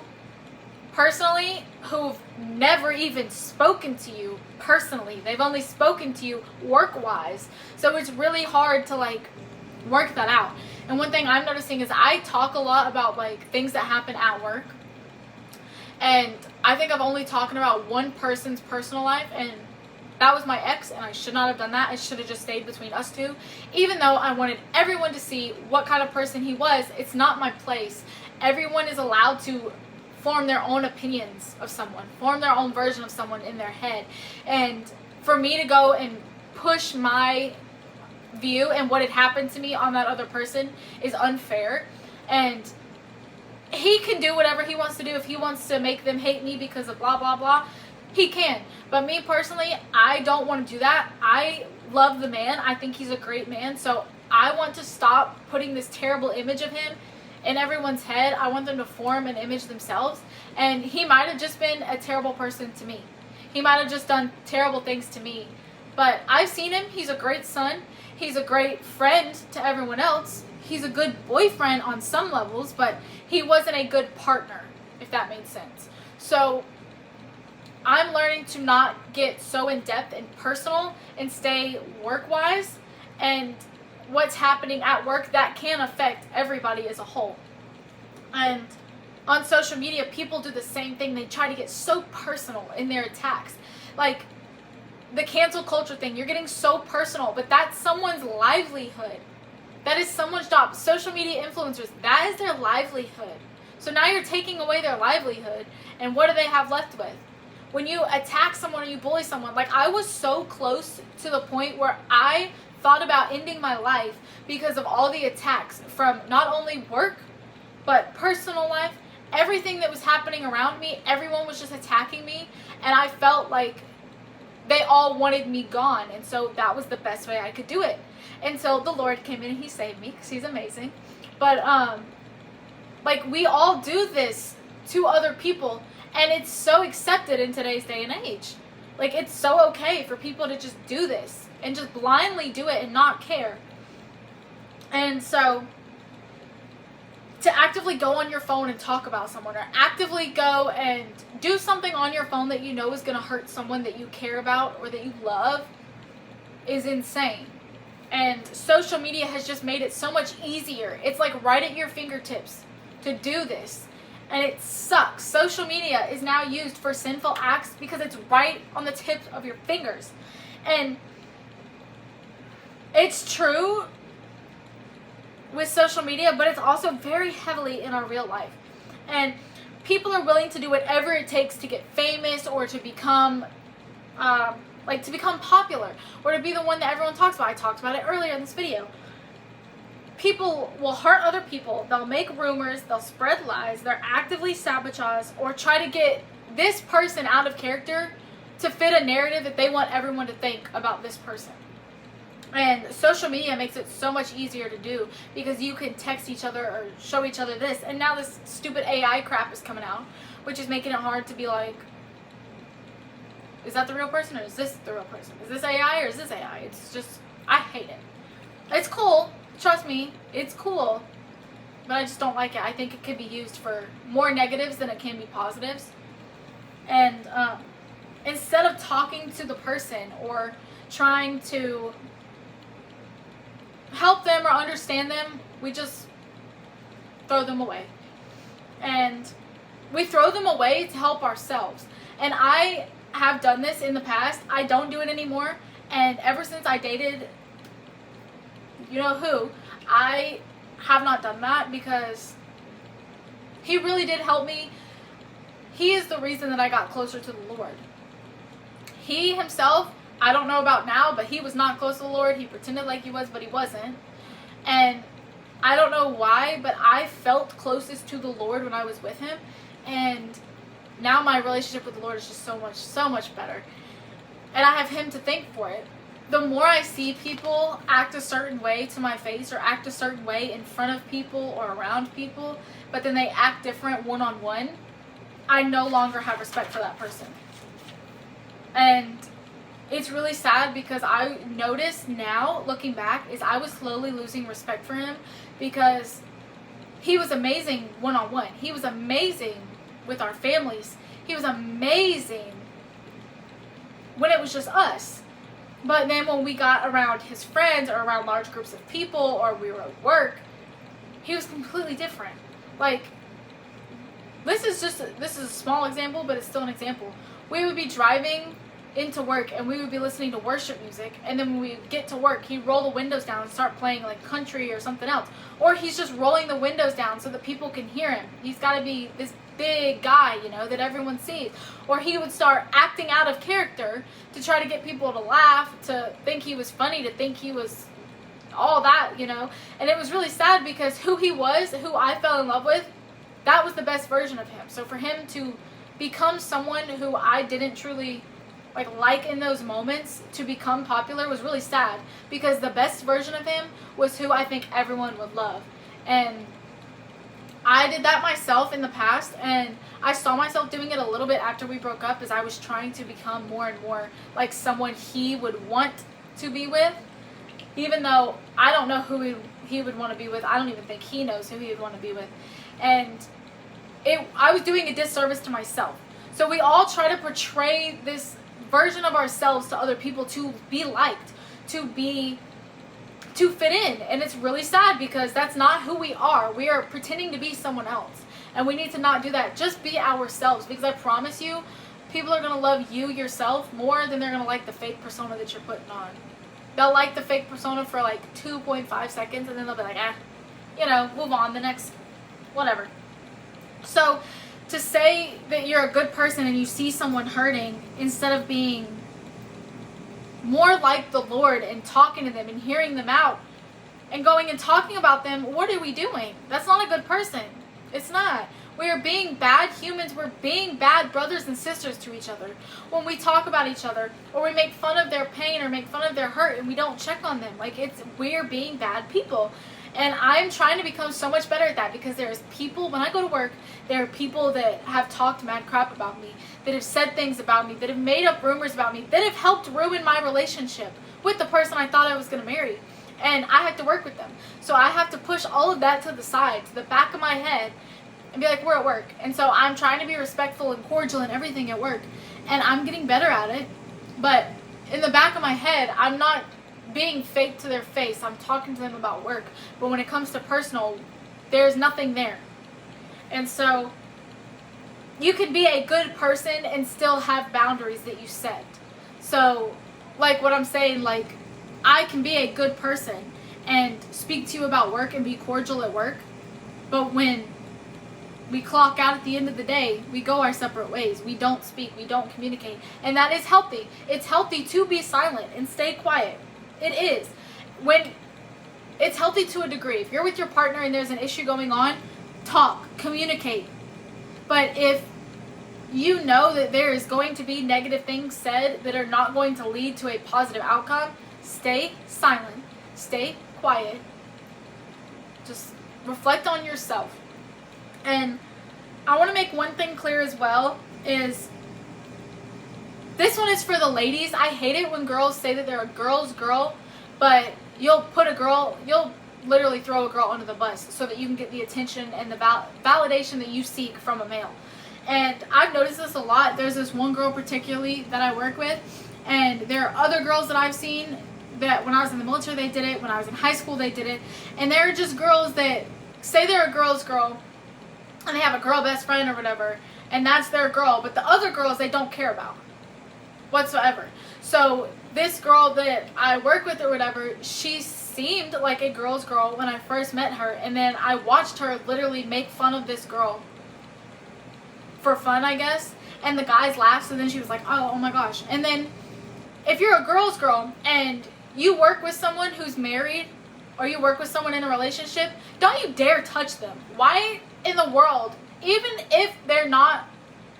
personally who've never even spoken to you personally. They've only spoken to you work-wise. So it's really hard to work that out. And one thing I'm noticing is I talk a lot about things that happen at work. And I think I've only talked about one person's personal life, and that was my ex, and I should not have done that. I should have just stayed between us two. Even though I wanted everyone to see what kind of person he was, it's not my place. Everyone is allowed to form their own opinions of someone, form their own version of someone in their head. And for me to go and push my view and what had happened to me on that other person is unfair. And he can do whatever he wants to do. If he wants to make them hate me because of blah, blah, blah, he can. But me personally, I don't want to do that. I love the man. I think he's a great man. So I want to stop putting this terrible image of him in everyone's head. I want them to form an image themselves. And he might have just been a terrible person to me. He might have just done terrible things to me. But I've seen him. He's a great son. He's a great friend to everyone else. He's a good boyfriend on some levels, but he wasn't a good partner, if that made sense. So I'm learning to not get so in-depth and personal and stay work-wise, and what's happening at work that can affect everybody as a whole. And on social media, people do the same thing. They try to get so personal in their attacks. The cancel culture thing, you're getting so personal, but that's someone's livelihood. That is someone's job. Social media influencers, that is their livelihood. So now you're taking away their livelihood, and what do they have left with? When you attack someone or you bully someone, I was so close to the point where I thought about ending my life because of all the attacks from not only work, but personal life, everything that was happening around me. Everyone was just attacking me, and I felt like they all wanted me gone, and so that was the best way I could do it. And so the Lord came in and he saved me, because he's amazing. But we all do this to other people, and it's so accepted in today's day and age. It's so okay for people to just do this and just blindly do it and not care. And so to actively go on your phone and talk about someone, or actively go and do something on your phone that you know is going to hurt someone that you care about or that you love, is insane. And social media has just made it so much easier. It's right at your fingertips to do this. And it sucks. Social media is now used for sinful acts because it's right on the tips of your fingers. And it's true with social media, but it's also very heavily in our real life. And people are willing to do whatever it takes to get famous or to become to become popular or to be the one that everyone talks about. I talked about it earlier in this video. People will hurt other people. They'll make rumors. They'll spread lies. They'll actively sabotage or try to get this person out of character to fit a narrative that they want everyone to think about this person. And social media makes it so much easier to do because you can text each other or show each other this. And now this stupid AI crap is coming out, which is making it hard to be like, is that the real person or is this the real person? Is this AI or is this AI? It's just, I hate it. It's cool. Trust me, it's cool. But I just don't like it. I think it could be used for more negatives than it can be positives. And instead of talking to the person or trying to help them or understand them, we just throw them away. And we throw them away to help ourselves. And I have done this in the past. I don't do it anymore. And ever since I dated, you know who, I have not done that because he really did help me. He is the reason that I got closer to the Lord. He himself, I don't know about now, but he was not close to the Lord. He pretended like he was, but he wasn't. And I don't know why, but I felt closest to the Lord when I was with him. And now my relationship with the Lord is just so much better. And I have him to thank for it. The more I see people act a certain way to my face or act a certain way in front of people or around people, but then they act different one-on-one, I no longer have respect for that person. And it's really sad because I notice now, looking back, is I was slowly losing respect for him because he was amazing one-on-one. He was amazing with our families. He was amazing when it was just us. But then when we got around his friends or around large groups of people or we were at work, he was completely different. Like, this is a small example, but it's still an example. We would be driving into work and we would be listening to worship music, and then when we get to work, he'd roll the windows down and start playing like country or something else. Or he's just rolling the windows down so that people can hear him. He's got to be this big guy, you know, that everyone sees. Or he would start acting out of character to try to get people to laugh, to think he was funny, to think he was all that, you know. And it was really sad because who he was, who I fell in love with, that was the best version of him. So for him to become someone who I didn't truly like in those moments, to become popular, was really sad because the best version of him was who I think everyone would love. And I did that myself in the past, and I saw myself doing it a little bit after we broke up as I was trying to become more and more like someone he would want to be with, even though I don't know who he would want to be with. I don't even think he knows who he would want to be with. And I was doing a disservice to myself. So we all try to portray this version of ourselves to other people to be liked, to fit in. And it's really sad because that's not who we are. We are pretending to be someone else. And we need to not do that. Just be ourselves, because I promise you, people are going to love you yourself more than they're going to like the fake persona that you're putting on. They'll like the fake persona for like 2.5 seconds and then they'll be like, move on, the next, whatever. So to say that you're a good person and you see someone hurting, instead of being more like the Lord and talking to them and hearing them out and going and talking about them, what are we doing? That's not a good person. It's not. We are being bad humans. We're being bad brothers and sisters to each other. When we talk about each other or we make fun of their pain or make fun of their hurt and we don't check on them, we're being bad people. And I'm trying to become so much better at that, because there's people, when I go to work, there are people that have talked mad crap about me, that have said things about me, that have made up rumors about me, that have helped ruin my relationship with the person I thought I was going to marry. And I have to work with them. So I have to push all of that to the side, to the back of my head, and be like, we're at work. And so I'm trying to be respectful and cordial and everything at work. And I'm getting better at it. But in the back of my head, I'm not being fake to their face. I'm talking to them about work. But when it comes to personal, there's nothing there. And so you can be a good person and still have boundaries that you set. So like what I'm saying, I can be a good person and speak to you about work and be cordial at work. But when we clock out at the end of the day. We go our separate ways. We don't speak. We don't communicate. And that is healthy. It's healthy to be silent and stay quiet. It is. When it's healthy to a degree. If you're with your partner and there's an issue going on, talk, communicate. But if you know that there is going to be negative things said that are not going to lead to a positive outcome, stay silent. Stay quiet. Just reflect on yourself. And I want to make one thing clear as well, is this one is for the ladies. I hate it when girls say that they're a girl's girl, but you'll literally throw a girl under the bus so that you can get the attention and the validation that you seek from a male. And I've noticed this a lot. There's this one girl particularly that I work with, and there are other girls that I've seen that when I was in the military they did it, when I was in high school they did it, and they're just girls that say they're a girl's girl, and they have a girl best friend or whatever, and that's their girl, but the other girls they don't care about whatsoever. So this girl that I work with or whatever, she seemed like a girl's girl when I first met her, and then I watched her literally make fun of this girl for fun, I guess, and the guys laughed, so then she was like, oh my gosh. And then if you're a girl's girl and you work with someone who's married, or you work with someone in a relationship, don't you dare touch them. Why in the world, even if they're not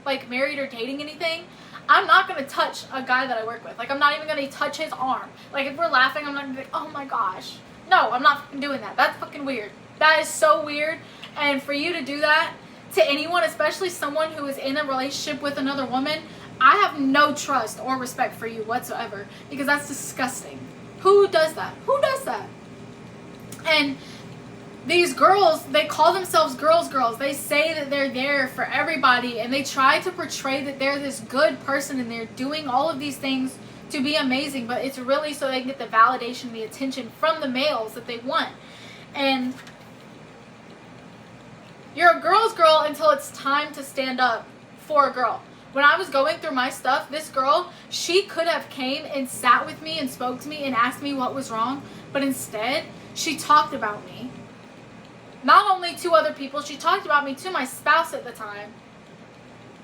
like married or dating anything, I'm not going to touch a guy that I work with. Like, I'm not even going to touch his arm. Like, if we're laughing, I'm not going to be like, oh my gosh. No, I'm not fucking doing that. That's fucking weird. That is so weird. And for you to do that to anyone, especially someone who is in a relationship with another woman, I have no trust or respect for you whatsoever, because that's disgusting. Who does that? Who does that? And these girls, they call themselves girls. They say that they're there for everybody, and they try to portray that they're this good person and they're doing all of these things to be amazing, but it's really so they can get the validation, the attention from the males that they want. And you're a girl's girl until it's time to stand up for a girl. When I was going through my stuff, this girl, she could have came and sat with me and spoke to me and asked me what was wrong, but instead, she talked about me. Not only to other people, she talked about me to my spouse at the time.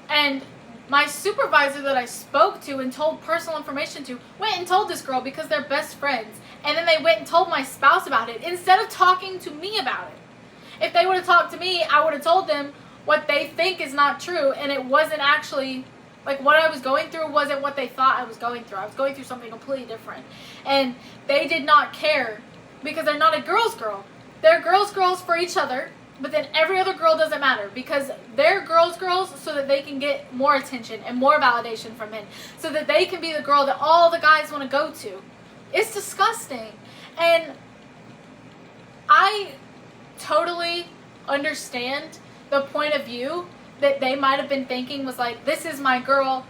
And my supervisor that I spoke to and told personal information to went and told this girl because they're best friends. And then they went and told my spouse about it instead of talking to me about it. If they would have talked to me, I would have told them what they think is not true, and it wasn't actually, like, what I was going through wasn't what they thought I was going through. I was going through something completely different. And they did not care because they're not a girl's girl. They're girls for each other, but then every other girl doesn't matter because they're girls so that they can get more attention and more validation from men, so that they can be the girl that all the guys want to go to. It's disgusting. And I totally understand the point of view that they might have been thinking was like, this is my girl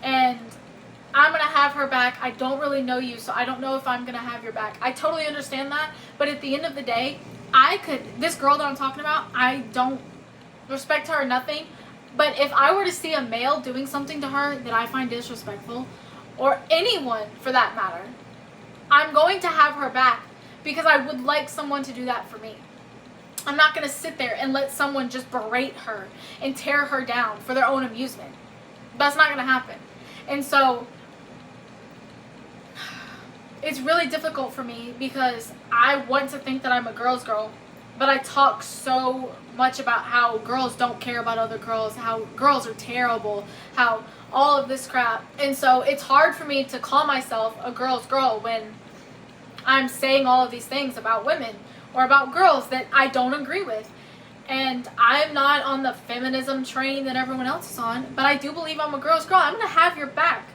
and I'm going to have her back. I don't really know you, so I don't know if I'm going to have your back. I totally understand that, but at the end of the day, this girl that I'm talking about, I don't respect her or nothing, but if I were to see a male doing something to her that I find disrespectful, or anyone for that matter, I'm going to have her back because I would like someone to do that for me. I'm not going to sit there and let someone just berate her and tear her down for their own amusement. That's not going to happen. And so it's really difficult for me because I want to think that I'm a girl's girl, but I talk so much about how girls don't care about other girls, how girls are terrible, how all of this crap. And so it's hard for me to call myself a girl's girl when I'm saying all of these things about women or about girls that I don't agree with. And I'm not on the feminism train that everyone else is on, but I do believe I'm a girl's girl. I'm going to have your back.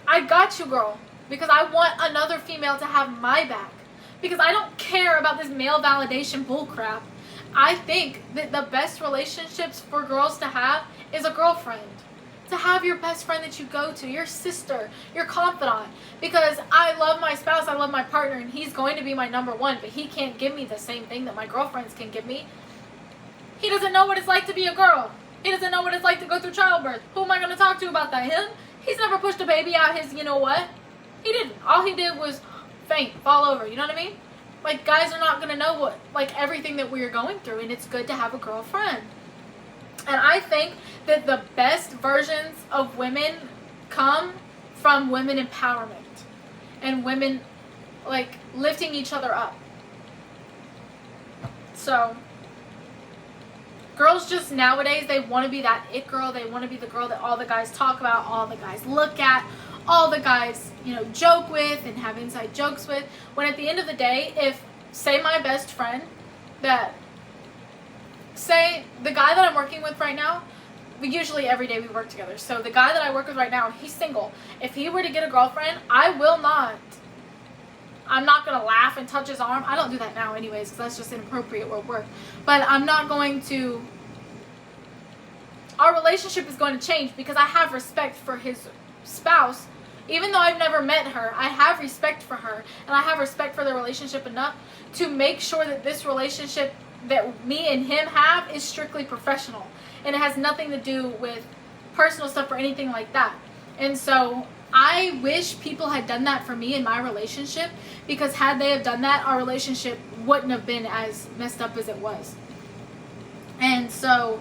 I got you, girl, because I want another female to have my back. Because I don't care about this male validation bullcrap. I think that the best relationships for girls to have is a girlfriend. To have your best friend that you go to, your sister, your confidant. Because I love my spouse, I love my partner, and he's going to be my number one, but he can't give me the same thing that my girlfriends can give me. He doesn't know what it's like to be a girl. He doesn't know what it's like to go through childbirth. Who am I going to talk to about that? Him? He's never pushed a baby out his, you know what? He didn't. All he did was faint, fall over. You know what I mean? Like, guys are not going to know what, like, everything that we're going through, and it's good to have a girlfriend. And I think that the best versions of women come from women empowerment and women like lifting each other up. So girls just nowadays, they want to be that it girl. They want to be the girl that all the guys talk about, all the guys look at, all the guys, you know, joke with and have inside jokes with. When at the end of the day, if, say my best friend, say the guy that I'm working with right now, usually every day we work together. So the guy that I work with right now, he's single. If he were to get a girlfriend, I'm not going to laugh and touch his arm. I don't do that now anyways, because that's just inappropriate at work. But I'm not going to, our relationship is going to change because I have respect for his spouse. Even though I've never met her, I have respect for her, and I have respect for the relationship enough to make sure that this relationship that me and him have is strictly professional, and it has nothing to do with personal stuff or anything like that. And so I wish people had done that for me in my relationship, because had they have done that, our relationship wouldn't have been as messed up as it was. And so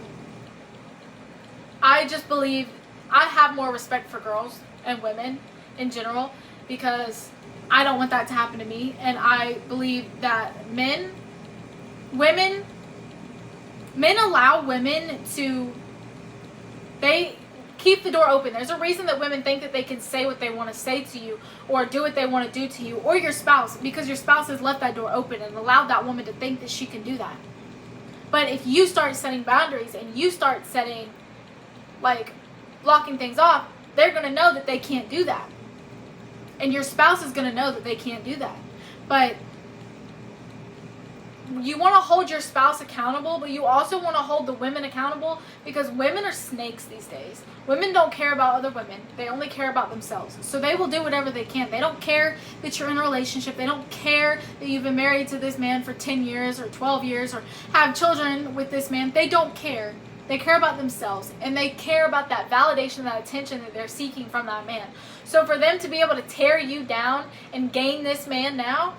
I just believe I have more respect for girls and women in general, because I don't want that to happen to me. And I believe that men allow women to, they keep the door open. There's a reason that women think that they can say what they want to say to you or do what they want to do to you or your spouse, because your spouse has left that door open and allowed that woman to think that she can do that. But if you start setting boundaries and you start setting, like, blocking things off, they're going to know that they can't do that. And your spouse is going to know that they can't do that. But you want to hold your spouse accountable, but you also want to hold the women accountable, because women are snakes these days. Women don't care about other women. They only care about themselves. So they will do whatever they can. They don't care that you're in a relationship. They don't care that you've been married to this man for 10 years or 12 years or have children with this man. They don't care. They care about themselves, and they care about that validation, that attention that they're seeking from that man. So for them to be able to tear you down and gain this man now,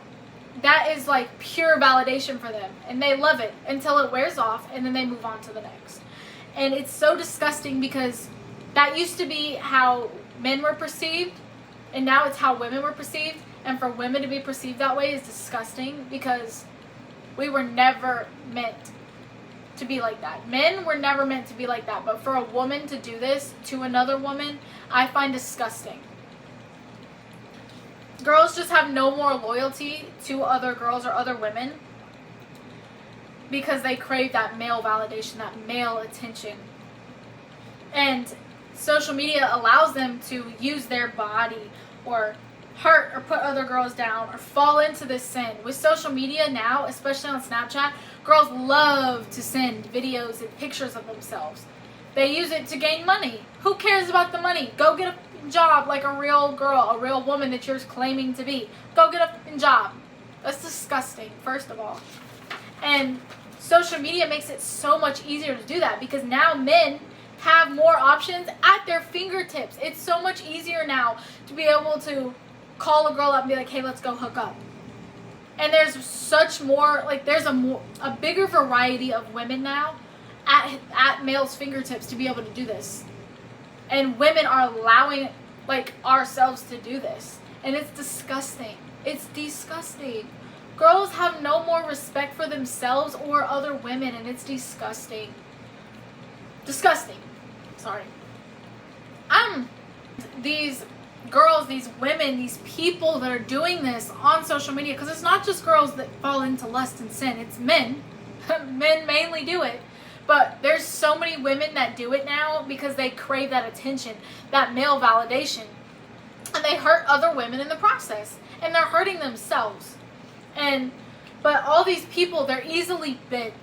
that is like pure validation for them. And they love it until it wears off, and then they move on to the next. And it's so disgusting, because that used to be how men were perceived, and now it's how women were perceived. And for women to be perceived that way is disgusting, because we were never meant to be like that. Men were never meant to be like that. But for a woman to do this to another woman, I find disgusting. Girls just have no more loyalty to other girls or other women, because they crave that male validation, that male attention. And social media allows them to use their body or hurt or put other girls down or fall into this sin. With social media now, especially on Snapchat, girls love to send videos and pictures of themselves. They use it to gain money. Who cares about the money? Go get a job like a real girl, a real woman that you're claiming to be. Go get a job. That's disgusting, first of all. And social media makes it so much easier to do that, because now men have more options at their fingertips. It's so much easier now to be able to call a girl up and be like, hey, let's go hook up. And there's such more, like, there's a bigger variety of women now at males' fingertips to be able to do this. And women are allowing, like, ourselves to do this. And it's disgusting. It's disgusting. Girls have no more respect for themselves or other women, and it's disgusting. Disgusting. Sorry. These girls, these women, these people that are doing this on social media, because it's not just girls that fall into lust and sin, it's men. Men mainly do it. But there's so many women that do it now because they crave that attention, that male validation. And they hurt other women in the process. And they're hurting themselves. But all these people, they're easily bent.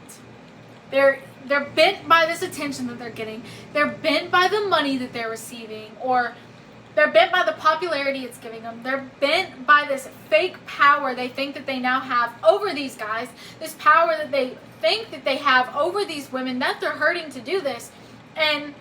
They're bent by this attention that they're getting. They're bent by the money that they're receiving. Or they're bent by the popularity it's giving them. They're bent by this fake power they think that they now have over these guys. This power that they think that they have over these women, that they're hurting to do this. And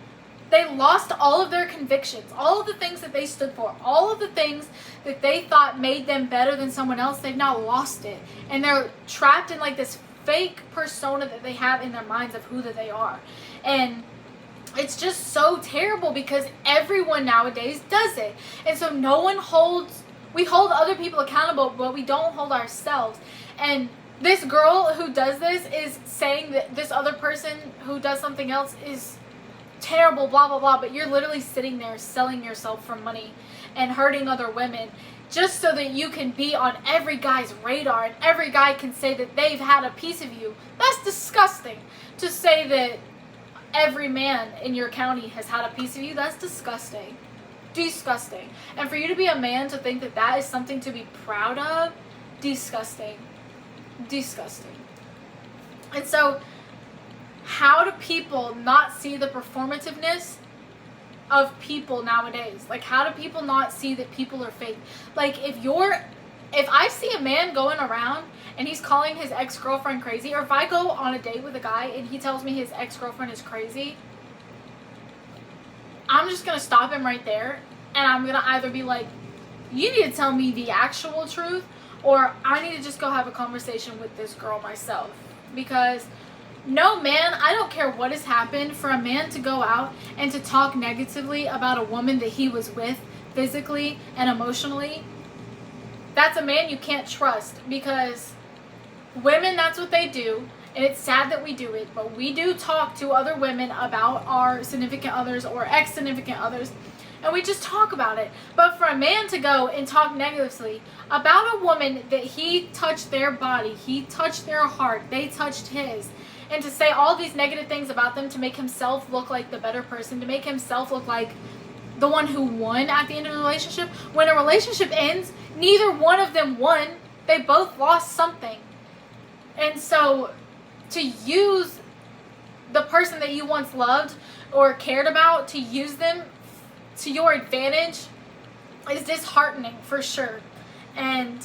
they lost all of their convictions, all of the things that they stood for, all of the things that they thought made them better than someone else. They've now lost it. And they're trapped in like this fake persona that they have in their minds of who that they are. And it's just so terrible because everyone nowadays does it. And so we hold other people accountable, but we don't hold ourselves. And this girl who does this is saying that this other person who does something else is terrible, blah, blah, blah. But you're literally sitting there selling yourself for money and hurting other women just so that you can be on every guy's radar and every guy can say that they've had a piece of you. That's disgusting. To say that every man in your county has had a piece of you, that's disgusting. Disgusting. And for you to be a man to think that that is something to be proud of, disgusting. Disgusting. And so, how do people not see the performativeness of people nowadays? Like, how do people not see that people are fake? Like, if I see a man going around and he's calling his ex-girlfriend crazy, or if I go on a date with a guy and he tells me his ex-girlfriend is crazy, I'm just going to stop him right there, and I'm going to either be like, you need to tell me the actual truth, or I need to just go have a conversation with this girl myself. Because, no, man, I don't care what has happened, for a man to go out and to talk negatively about a woman that he was with physically and emotionally, that's a man you can't trust. Because women, that's what they do. And it's sad that we do it, but we do talk to other women about our significant others or ex-significant others, and we just talk about it. But for a man to go and talk negatively about a woman that he touched their body, he touched their heart, they touched his, and to say all these negative things about them to make himself look like the better person, to make himself look like the one who won at the end of the relationship. When a relationship ends, neither one of them won. They both lost something. And so to use the person that you once loved or cared about, to use them to your advantage, is disheartening for sure. And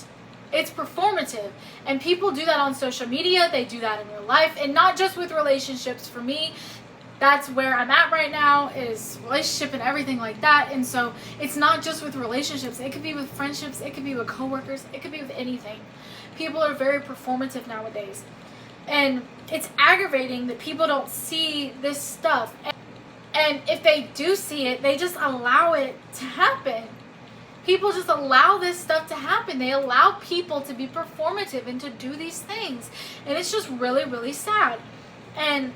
it's performative. And people do that on social media. They do that in real life. And not just with relationships. For me, that's where I'm at right now, is relationship and everything like that. And so it's not just with relationships. It could be with friendships. It could be with coworkers. It could be with anything. People are very performative nowadays. And it's aggravating that people don't see this stuff. And if they do see it, they just allow it to happen. People just allow this stuff to happen. They allow people to be performative and to do these things. And it's just really, really sad. And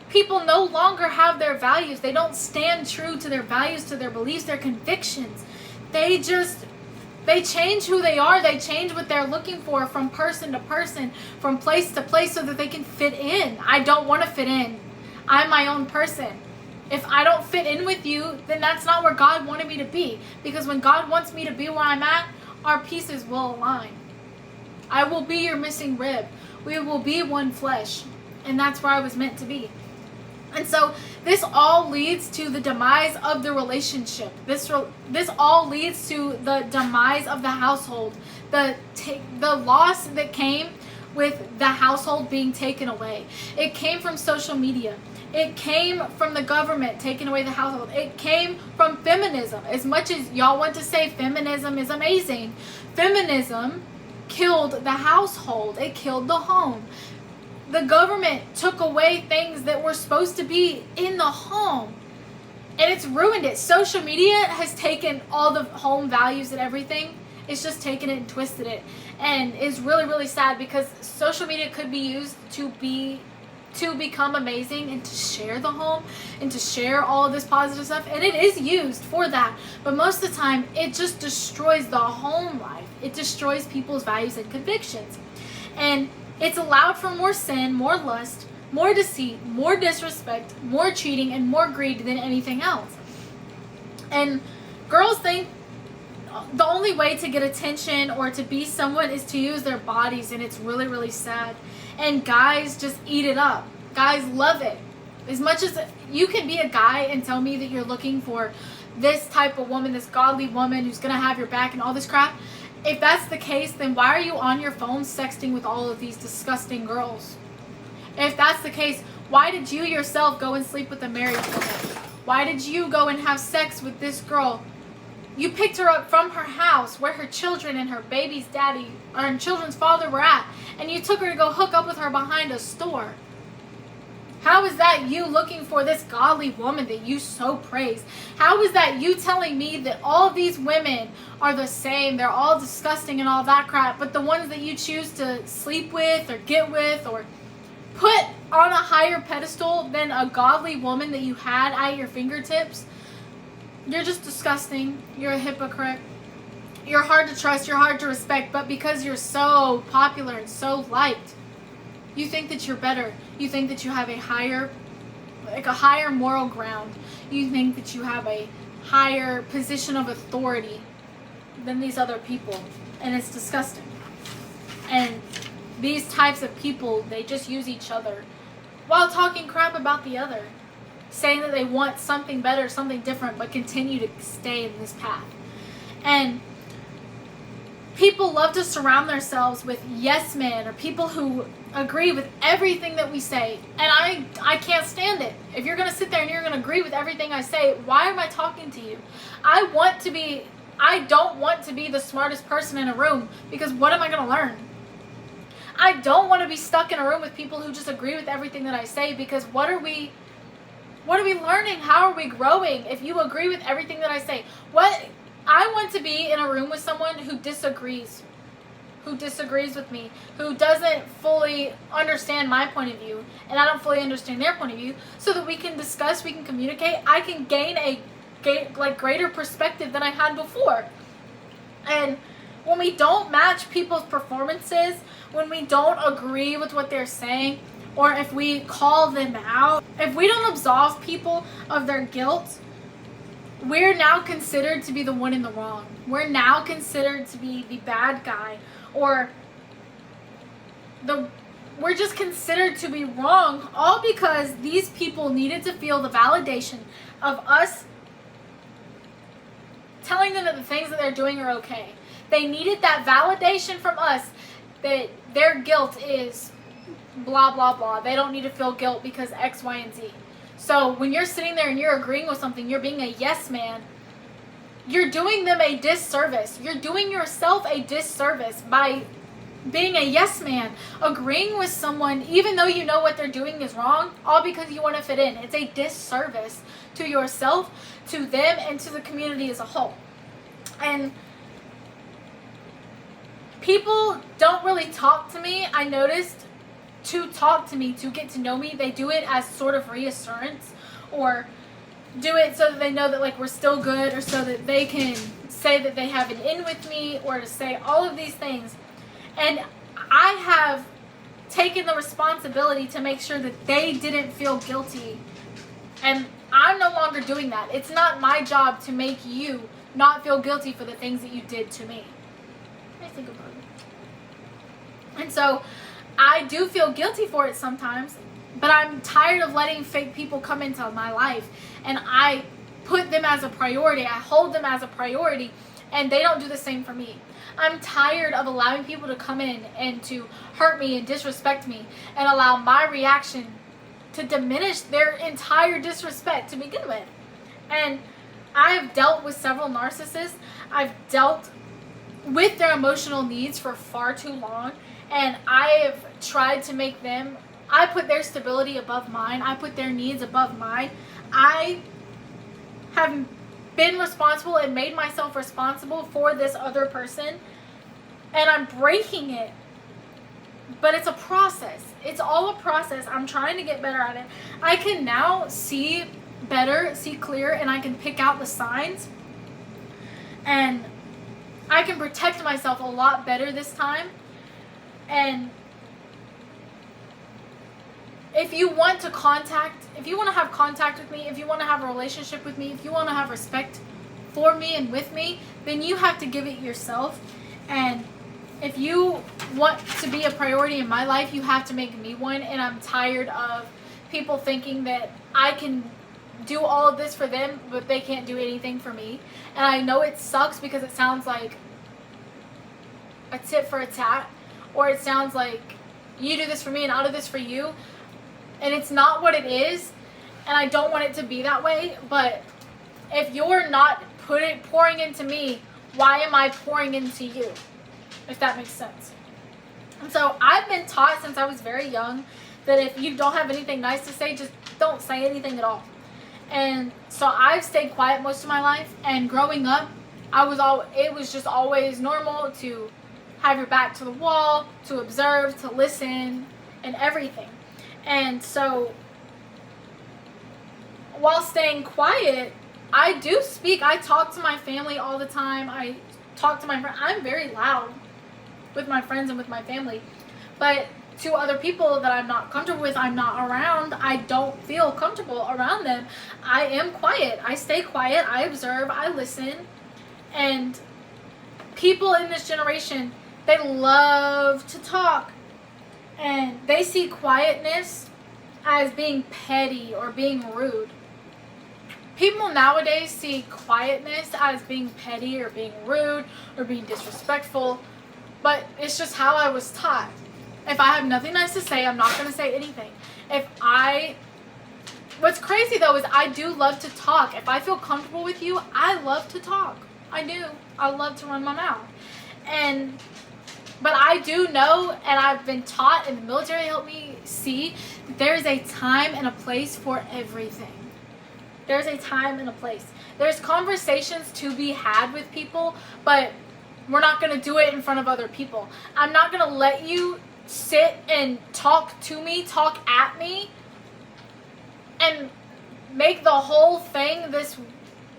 people no longer have their values. They don't stand true to their values, to their beliefs, their convictions. They change who they are. They change what they're looking for from person to person, from place to place, so that they can fit in. I don't want to fit in. I'm my own person. If I don't fit in with you, then that's not where God wanted me to be. Because when God wants me to be where I'm at, our pieces will align. I will be your missing rib. We will be one flesh. And that's where I was meant to be. And so this all leads to the demise of the relationship. This all leads to the demise of the household. The loss that came with the household being taken away. It came from social media. It came from the government taking away the household. It came from feminism. As much as y'all want to say feminism is amazing, feminism killed the household. It killed the home. The government took away things that were supposed to be in the home, and it's ruined it. Social media has taken all the home values and everything. It's just taken it and twisted it, and it's really, really sad, because social media could be used to become amazing and to share the home and to share all of this positive stuff, and it is used for that. But most of the time, it just destroys the home life. It destroys people's values and convictions, and it's allowed for more sin, more lust, more deceit, more disrespect, more cheating, and more greed than anything else. And girls think the only way to get attention or to be someone is to use their bodies, and it's really, really sad. And guys just eat it up. Guys love it. As much as you can be a guy and tell me that you're looking for this type of woman, this godly woman who's going to have your back and all this crap, if that's the case, then why are you on your phone sexting with all of these disgusting girls? If that's the case, why did you yourself go and sleep with a married woman? Why did you go and have sex with this girl? You picked her up from her house where her children and her baby's daddy or children's father were at, and you took her to go hook up with her behind a store. How is that you looking for this godly woman that you so praise? How is that you telling me that all these women are the same, they're all disgusting and all that crap, but the ones that you choose to sleep with or get with or put on a higher pedestal than a godly woman that you had at your fingertips, you're just disgusting. You're a hypocrite. You're hard to trust, you're hard to respect, but because you're so popular and so liked, you think that you're better. You think that you have a higher moral ground. You think that you have a higher position of authority than these other people. And it's disgusting. And these types of people, they just use each other while talking crap about the other. Saying that they want something better, something different, but continue to stay in this path. And people love to surround themselves with yes men or people who agree with everything that we say. And I can't stand it. If you're going to sit there and you're going to agree with everything I say, why am I talking to you? I don't want to be the smartest person in a room, because what am I going to learn? I don't want to be stuck in a room with people who just agree with everything that I say, because what are we learning? How are we growing if you agree with everything that I say? I want to be in a room with someone who disagrees with me, who doesn't fully understand my point of view, and I don't fully understand their point of view, so that we can discuss, we can communicate, I can gain a greater perspective than I had before. And when we don't match people's performances, when we don't agree with what they're saying, or if we call them out, if we don't absolve people of their guilt, we're now considered to be the one in the wrong. We're now considered to be the bad guy, or we're just considered to be wrong, all because these people needed to feel the validation of us telling them that the things that they're doing are okay. They needed that validation from us that their guilt is blah, blah, blah. They don't need to feel guilt because X, Y, and Z. So when you're sitting there and you're agreeing with something, you're being a yes man, you're doing them a disservice. You're doing yourself a disservice by being a yes man, agreeing with someone even though you know what they're doing is wrong, all because you want to fit in. It's a disservice to yourself, to them, and to the community as a whole. And people don't really talk to me, I noticed, to talk to me, to get to know me. They do it as sort of reassurance, or do it so that they know that like we're still good, or so that they can say that they have an in with me, or to say all of these things. And I have taken the responsibility to make sure that they didn't feel guilty, and I'm no longer doing that. It's not my job to make you not feel guilty for the things that you did to me. I think about it. And so I do feel guilty for it sometimes, but I'm tired of letting fake people come into my life, and I put them as a priority. I hold them as a priority, and they don't do the same for me. I'm tired of allowing people to come in and to hurt me and disrespect me, and allow my reaction to diminish their entire disrespect to begin with. And I've dealt with several narcissists. I've dealt with their emotional needs for far too long, and I have tried to make them, I put their stability above mine. I put their needs above mine. I have been responsible and made myself responsible for this other person, and I'm breaking it. But it's a process. It's all a process. I'm trying to get better at it. I can now see better, see clear, and I can pick out the signs, and I can protect myself a lot better this time. And if you want to have contact with me, if you want to have a relationship with me, if you want to have respect for me and with me, then you have to give it yourself. And if you want to be a priority in my life, you have to make me one. And I'm tired of people thinking that I can do all of this for them, but they can't do anything for me. And I know it sucks because it sounds like a tit for a tat, or it sounds like you do this for me and I'll do this for you. And it's not what it is, and I don't want it to be that way. But if you're not pouring into me, why am I pouring into you? If that makes sense. And so I've been taught since I was very young that if you don't have anything nice to say, just don't say anything at all. And so I've stayed quiet most of my life, and growing up, it was just always normal to have your back to the wall, to observe, to listen, and everything. And so while staying quiet, I do speak. I talk to my family all the time. I talk to my friends. I'm very loud with my friends and with my family. But to other people that I'm not comfortable with, I'm not around, I don't feel comfortable around them. I am quiet. I stay quiet. I observe. I listen. And people in this generation, they love to talk. And they see quietness as being petty or being rude. People nowadays see quietness as being petty or being rude or being disrespectful. But it's just how I was taught. If I have nothing nice to say, I'm not going to say anything. What's crazy though is I do love to talk. If I feel comfortable with you, I love to talk. I do. I love to run my mouth. But I do know, and I've been taught, and the military helped me see, that there's a time and a place for everything. There's a time and a place. There's conversations to be had with people, but we're not going to do it in front of other people. I'm not going to let you sit and talk to me, talk at me, and make the whole thing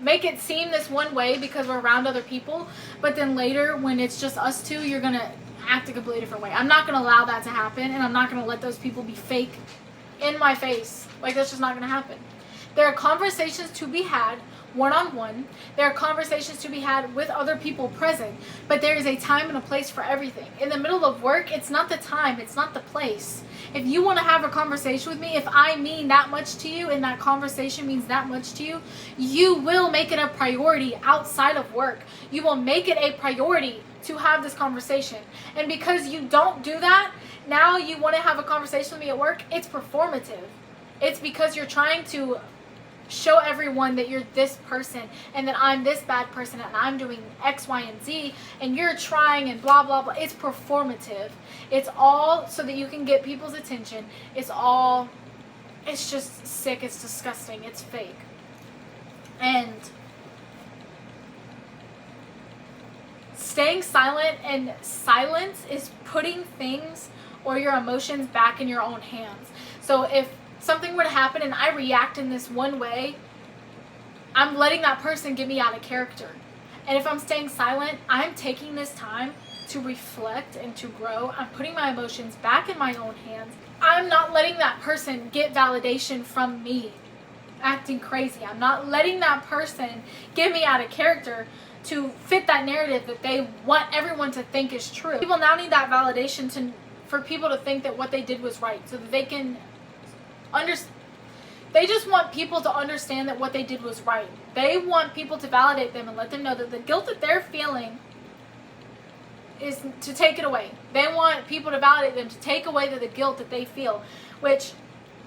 make it seem this one way because we're around other people, but then later when it's just us two, you're going to act a completely different way. I'm not going to allow that to happen, and I'm not going to let those people be fake in my face. Like, that's just not going to happen. There are conversations to be had one-on-one. There are conversations to be had with other people present, but there is a time and a place for everything. In the middle of work, it's not the time, it's not the place. If you want to have a conversation with me, if I mean that much to you and that conversation means that much to you, you will make it a priority outside of work. You will make it a priority to have this conversation. And because you don't do that, now you want to have a conversation with me at work, it's performative. It's because you're trying to show everyone that you're this person and that I'm this bad person and I'm doing X, Y, and Z and you're trying and blah, blah, blah. It's performative. It's all so that you can get people's attention. It's just sick. It's disgusting. It's fake. And staying silent, and silence is putting things or your emotions back in your own hands. So if something were to happen and I react in this one way, I'm letting that person get me out of character. And if I'm staying silent, I'm taking this time to reflect and to grow. I'm putting my emotions back in my own hands. I'm not letting that person get validation from me acting crazy. I'm not letting that person get me out of character to fit that narrative that they want everyone to think is true. People now need that validation for people to think that what they did was right, so that they can they just want people to understand that what they did was right. They want people to validate them and let them know that the guilt that they're feeling is to take it away. They want people to validate them, to take away the guilt that they feel, which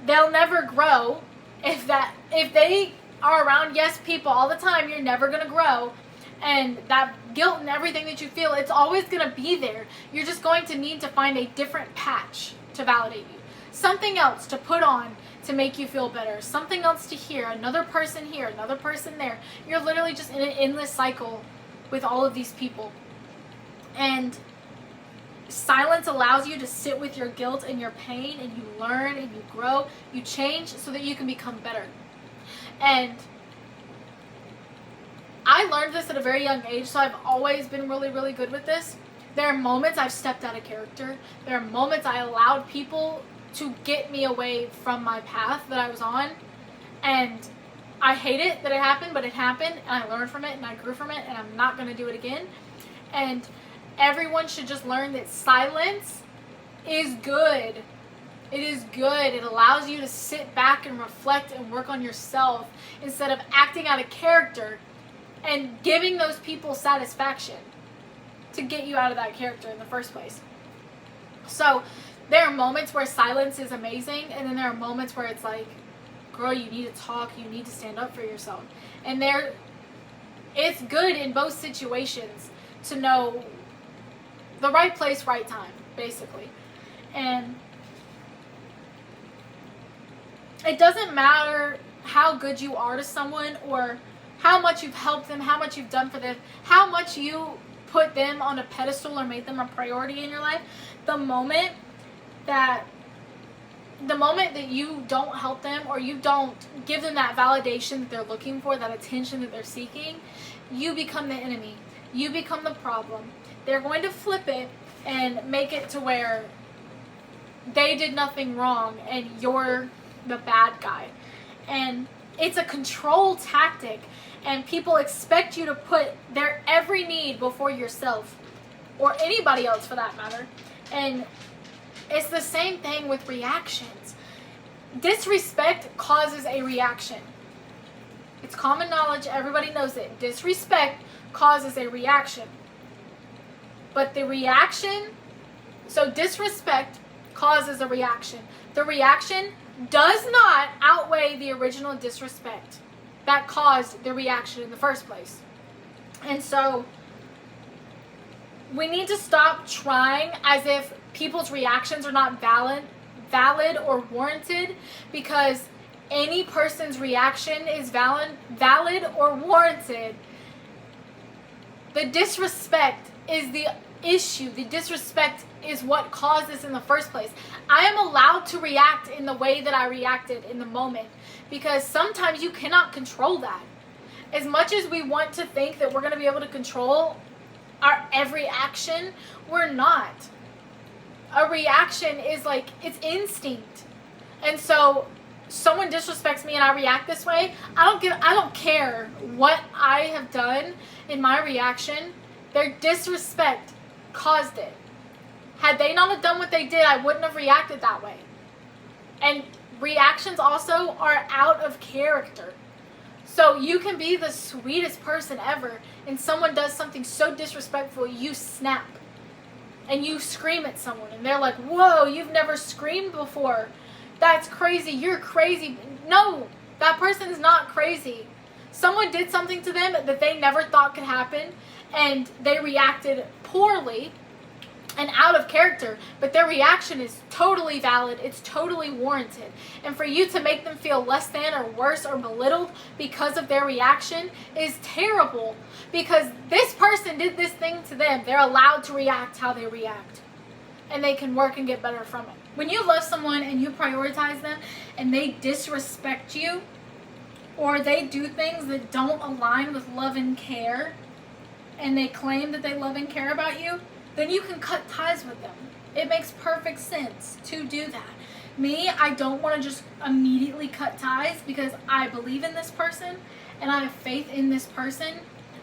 they'll never grow if they are around yes people all the time. You're never going to grow, and that guilt and everything that you feel, it's always going to be there. You're just going to need to find a different patch to validate you. Something else to put on to make you feel better. Something else to hear. Another person here, another person there. You're literally just in an endless cycle with all of these people. And silence allows you to sit with your guilt and your pain, and you learn and you grow. You change so that you can become better. And I learned this at a very young age, so I've always been really, really good with this. There are moments I've stepped out of character. There are moments I allowed people to get me away from my path that I was on, and I hate it that it happened, but it happened, and I learned from it, and I grew from it, and I'm not going to do it again. And everyone should just learn that silence is good. It is good. It allows you to sit back and reflect and work on yourself instead of acting out of character and giving those people satisfaction to get you out of that character in the first place. So there are moments where silence is amazing, and then there are moments where it's like, girl, you need to talk, you need to stand up for yourself. And it's good in both situations to know the right place, right time, basically. And it doesn't matter how good you are to someone or how much you've helped them, how much you've done for them, how much you put them on a pedestal or made them a priority in your life. The moment that you don't help them or you don't give them that validation that they're looking for, that attention that they're seeking, you become the enemy. You become the problem. They're going to flip it and make it to where they did nothing wrong and you're the bad guy. And it's a control tactic, and people expect you to put their every need before yourself or anybody else for that matter. And it's the same thing with reactions. Disrespect causes a reaction. It's common knowledge, everybody knows it. Disrespect causes a reaction. But the reaction, so disrespect causes a reaction. The reaction does not outweigh the original disrespect that caused the reaction in the first place. And so we need to stop trying as if people's reactions are not valid or warranted, because any person's reaction is valid or warranted. The disrespect is the issue. The disrespect is what caused this in the first place. I am allowed to react in the way that I reacted in the moment, because sometimes you cannot control that. As much as we want to think that we're going to be able to control our every action, we're not. A reaction is like, it's instinct. And so someone disrespects me and I react this way, I don't care what I have done in my reaction. Their disrespect caused it. Had they not have done what they did, I wouldn't have reacted that way. And reactions also are out of character. So you can be the sweetest person ever, and someone does something so disrespectful, you snap. And you scream at someone, and they're like, whoa, you've never screamed before. That's crazy, you're crazy. No, that person's not crazy. Someone did something to them that they never thought could happen, and they reacted poorly and out of character, but their reaction is totally valid, it's totally warranted. And for you to make them feel less than or worse or belittled because of their reaction is terrible, because this person did this thing to them. They're allowed to react how they react, and they can work and get better from it. When you love someone and you prioritize them and they disrespect you, or they do things that don't align with love and care, and they claim that they love and care about you, then you can cut ties with them. It makes perfect sense to do that. Me, I don't want to just immediately cut ties because I believe in this person and I have faith in this person.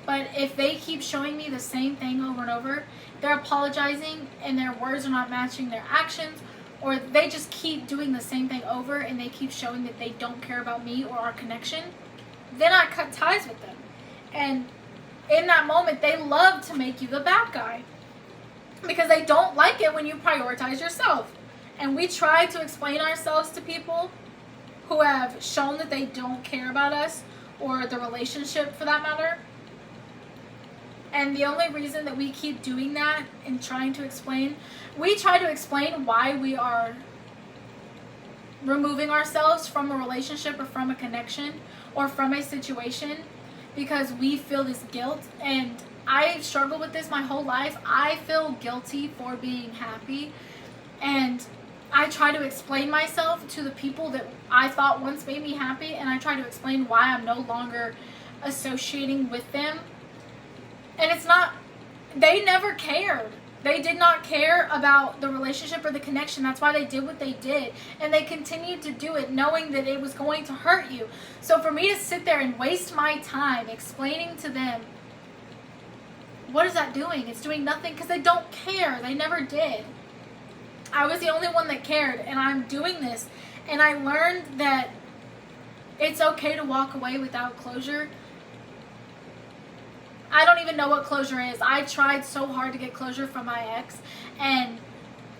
But if they keep showing me the same thing over and over, they're apologizing and their words are not matching their actions, or they just keep doing the same thing over and they keep showing that they don't care about me or our connection, then I cut ties with them. And in that moment, they love to make you the bad guy, because they don't like it when you prioritize yourself. And we try to explain ourselves to people who have shown that they don't care about us or the relationship for that matter. And the only reason that we keep doing that and trying to explain, we try to explain why we are removing ourselves from a relationship or from a connection or from a situation, because we feel this guilt. And I struggled with this my whole life. I feel guilty for being happy, and I try to explain myself to the people that I thought once made me happy, and I try to explain why I'm no longer associating with them. And it's not, they never cared. They did not care about the relationship or the connection. That's why they did what they did. And they continued to do it knowing that it was going to hurt you. So for me to sit there and waste my time explaining to them, what is that doing? It's doing nothing, because they don't care. They never did. I was the only one that cared, and I'm doing this. And I learned that it's okay to walk away without closure. I don't even know what closure is. I tried so hard to get closure from my ex, and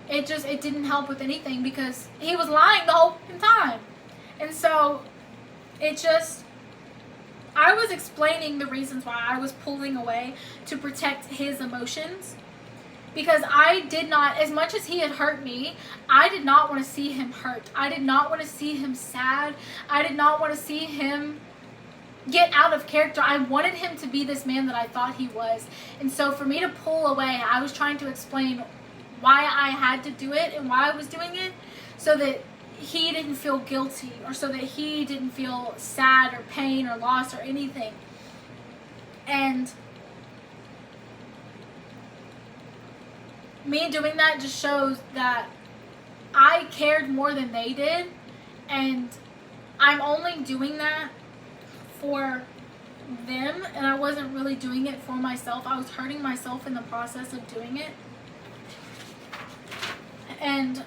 it didn't help with anything, because he was lying the whole time. And so I was explaining the reasons why I was pulling away to protect his emotions. Because I did not, as much as he had hurt me, I did not want to see him hurt. I did not want to see him sad. I did not want to see him get out of character. I wanted him to be this man that I thought he was. And so for me to pull away, I was trying to explain why I had to do it and why I was doing it, so that he didn't feel guilty, or so that he didn't feel sad or pain or loss or anything. And me doing that just shows that I cared more than they did, and I'm only doing that for them, and I wasn't really doing it for myself. I was hurting myself in the process of doing it. And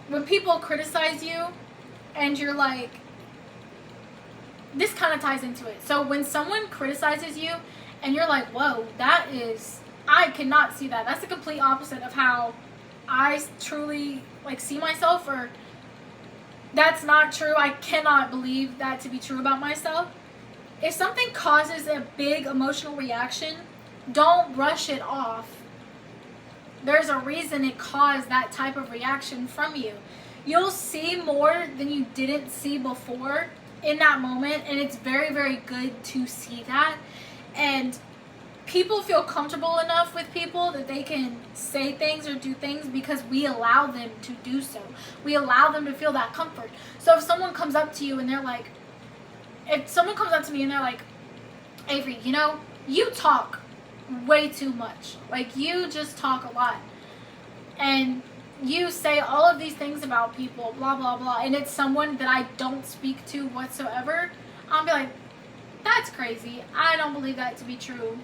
when people criticize you and you're like, this kind of ties into it. So when someone criticizes you and you're like, whoa, that is, I cannot see that. That's the complete opposite of how I truly like see myself, or that's not true. I cannot believe that to be true about myself. If something causes a big emotional reaction, don't brush it off. There's a reason it caused that type of reaction from you. You'll see more than you didn't see before in that moment, and it's very, very good to see that. And people feel comfortable enough with people that they can say things or do things because we allow them to do so. We allow them to feel that comfort. So if someone comes up to you and they're like, if someone comes up to me and they're like, Avery, you know, you talk way too much. Like, you just talk a lot. And you say all of these things about people, blah, blah, blah. And it's someone that I don't speak to whatsoever. I'll be like, that's crazy. I don't believe that to be true.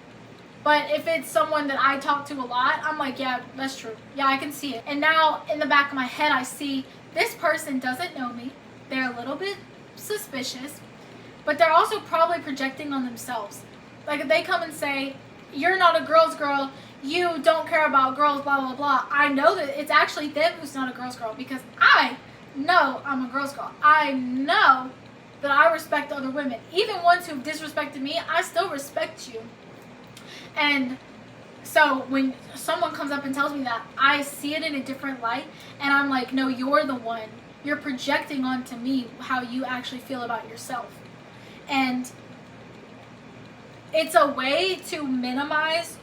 But if it's someone that I talk to a lot, I'm like, yeah, that's true. Yeah, I can see it. And now in the back of my head, I see this person doesn't know me. They're a little bit suspicious, but they're also probably projecting on themselves. Like, if they come and say, you're not a girl's girl, you don't care about girls, blah, blah, blah. I know that it's actually them who's not a girl's girl, because I know I'm a girl's girl. I know that I respect other women. Even ones who've disrespected me, I still respect you. And so when someone comes up and tells me that, I see it in a different light, and I'm like, no, you're the one. You're projecting onto me how you actually feel about yourself. And it's a way to minimize,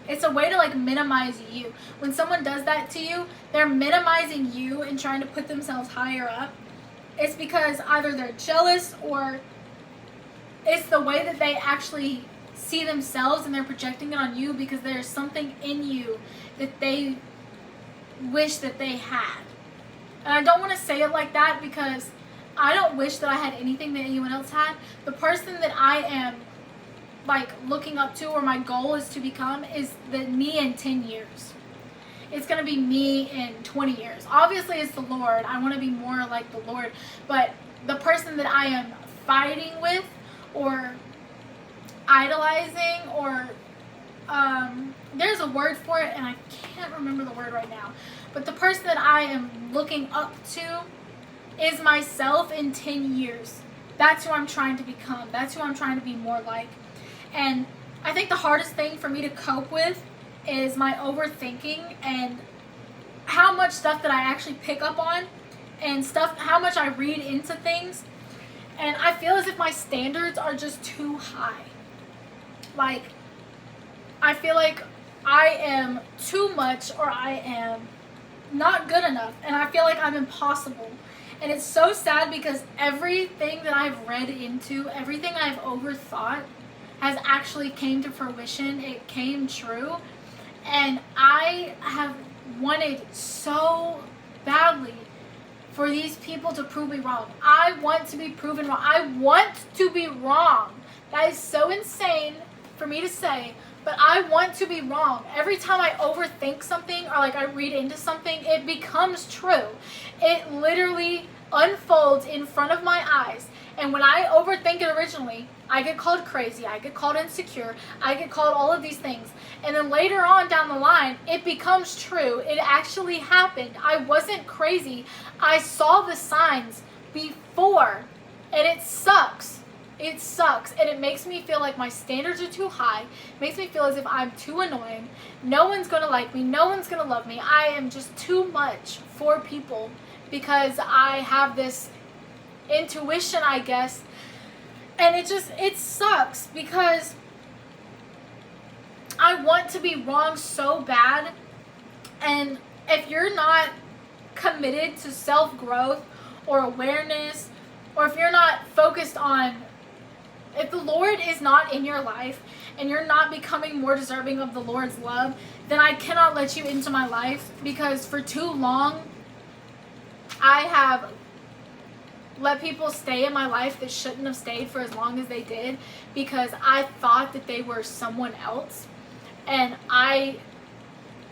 it's a way to like minimize you. When someone does that to you, they're minimizing you and trying to put themselves higher up. It's because either they're jealous, or it's the way that they actually see themselves, and they're projecting it on you because there's something in you that they wish that they had. And I don't want to say it like that, because I don't wish that I had anything that anyone else had. The person that I am like looking up to, or my goal is to become, is the me in 10 years. It's going to be me in 20 years. Obviously it's the Lord. I want to be more like the Lord. But the person that I am fighting with, or idolizing, or there's a word for it and I can't remember the word right now, but the person that I am looking up to is myself in 10 years. That's who I'm trying to become. That's who I'm trying to be more like. And I think the hardest thing for me to cope with is my overthinking, and how much stuff that I actually pick up on, and stuff, how much I read into things. And I feel as if my standards are just too high. Like, I feel like I am too much, or I am not good enough, and I feel like I'm impossible. And it's so sad, because everything that I've read into, everything I've overthought has actually came to fruition. It came true. And I have wanted so badly for these people to prove me wrong. I want to be proven wrong. I want to be wrong. That is so insane for me to say, but I want to be wrong. Every time I overthink something, or like I read into something, it becomes true. It literally unfolds in front of my eyes. And when I overthink it originally, I get called crazy, I get called insecure, I get called all of these things. And then later on down the line, it becomes true. It actually happened. I wasn't crazy. I saw the signs before, and it sucks. It sucks, and it makes me feel like my standards are too high. It makes me feel as if I'm too annoying. No one's gonna like me. No one's gonna love me. I am just too much for people because I have this intuition, I guess. And it sucks because I want to be wrong so bad. And if you're not committed to self-growth or awareness, or if you're not focused on, if the Lord is not in your life and you're not becoming more deserving of the Lord's love, then I cannot let you into my life, because for too long I have let people stay in my life that shouldn't have stayed for as long as they did, because I thought that they were someone else, and I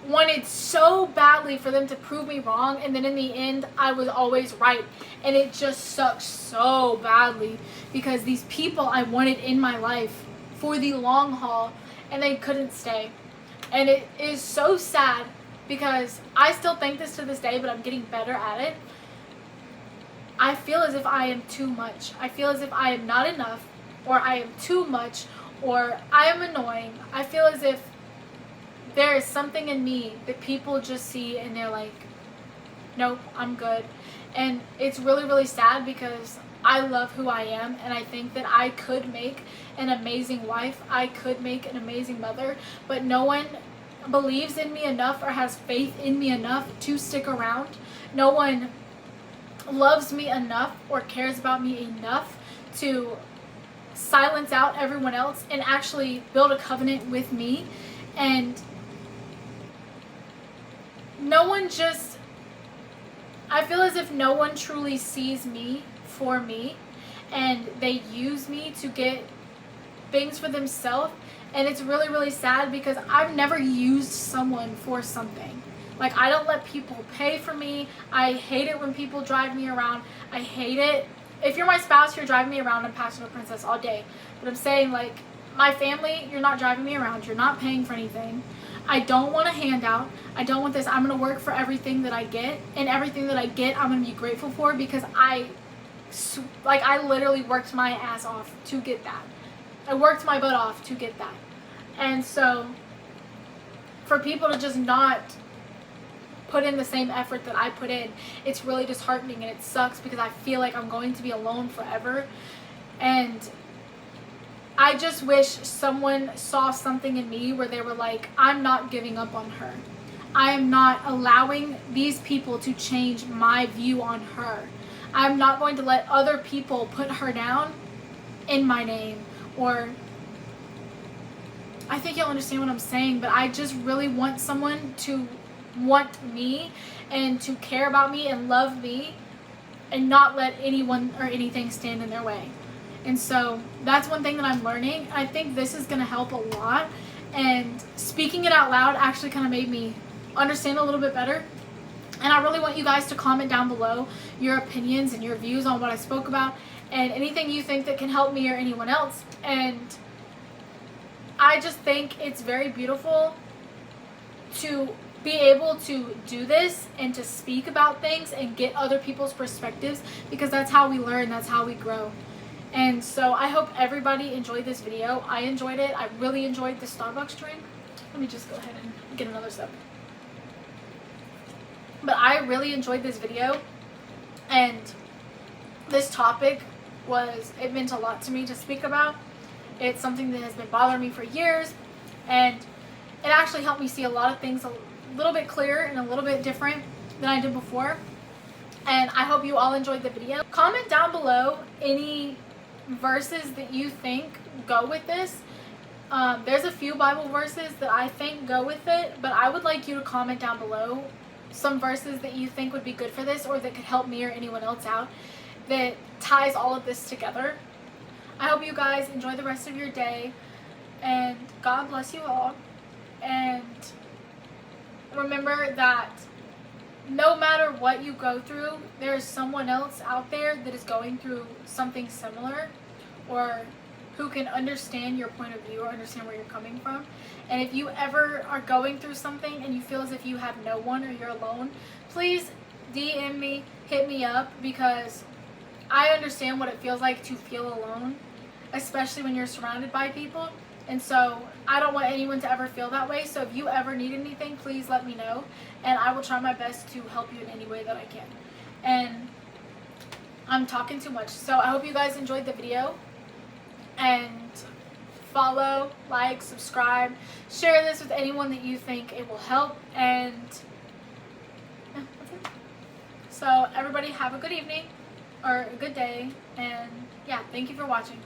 wanted so badly for them to prove me wrong, and then in the end I was always right, and it just sucks so badly because these people I wanted in my life for the long haul, and they couldn't stay. And it is so sad because I still think this to this day, but I'm getting better at it. I feel as if I am too much. I feel as if I am not enough, or I am too much, or I am annoying. I feel as if there is something in me that people just see and they're like, nope, I'm good. And it's really, really sad because I love who I am, and I think that I could make an amazing wife. I could make an amazing mother, but no one believes in me enough or has faith in me enough to stick around. No one loves me enough or cares about me enough to silence out everyone else and actually build a covenant with me. And no one just, I feel as if no one truly sees me for me, and they use me to get things for themselves. And it's really, really sad because I've never used someone for something. Like, I don't let people pay for me. I hate it when people drive me around. I hate it. If you're my spouse, you're driving me around, I'm Passionate Princess all day. But I'm saying, like, my family, you're not driving me around. You're not paying for anything. I don't want a handout. I don't want this. I'm going to work for everything that I get. And everything that I get, I'm going to be grateful for, because I literally worked my ass off to get that. I worked my butt off to get that. And so, for people to just not put in the same effort that I put in, it's really disheartening, and it sucks because I feel like I'm going to be alone forever. And I just wish someone saw something in me where they were like, I'm not giving up on her. I am not allowing these people to change my view on her. I'm not going to let other people put her down in my name. Or, I think you'll understand what I'm saying, but I just really want someone to want me and to care about me and love me, and not let anyone or anything stand in their way. And so that's one thing that I'm learning. I think this is going to help a lot, and speaking it out loud actually kind of made me understand a little bit better. And I really want you guys to comment down below your opinions and your views on what I spoke about, and anything you think that can help me or anyone else. And I just think it's very beautiful to be able to do this and to speak about things and get other people's perspectives, because that's how we learn, that's how we grow. And so I hope everybody enjoyed this video. I enjoyed it. I really enjoyed the Starbucks drink. Let me just go ahead and get another sip. But I really enjoyed this video, and this topic it meant a lot to me to speak about. It's something that has been bothering me for years, and it actually helped me see a lot of things a little bit clearer and a little bit different than I did before. And I hope you all enjoyed the video. Comment down below any verses that you think go with this. There's a few Bible verses that I think go with it, but I would like you to comment down below some verses that you think would be good for this, or that could help me or anyone else out, that ties all of this together. I hope you guys enjoy the rest of your day, and God bless you all. And remember that no matter what you go through, there is someone else out there that is going through something similar, or who can understand your point of view or understand where you're coming from. And if you ever are going through something and you feel as if you have no one or you're alone, please DM me, hit me up, because I understand what it feels like to feel alone. especially when you're surrounded by people. And so I don't want anyone to ever feel that way. So if you ever need anything, please let me know, and I will try my best to help you in any way that I can. And I'm talking too much, so I hope you guys enjoyed the video, and follow, like, subscribe, share this with anyone that you think it will help, and yeah, that's it. So everybody have a good evening or a good day, and yeah, thank you for watching.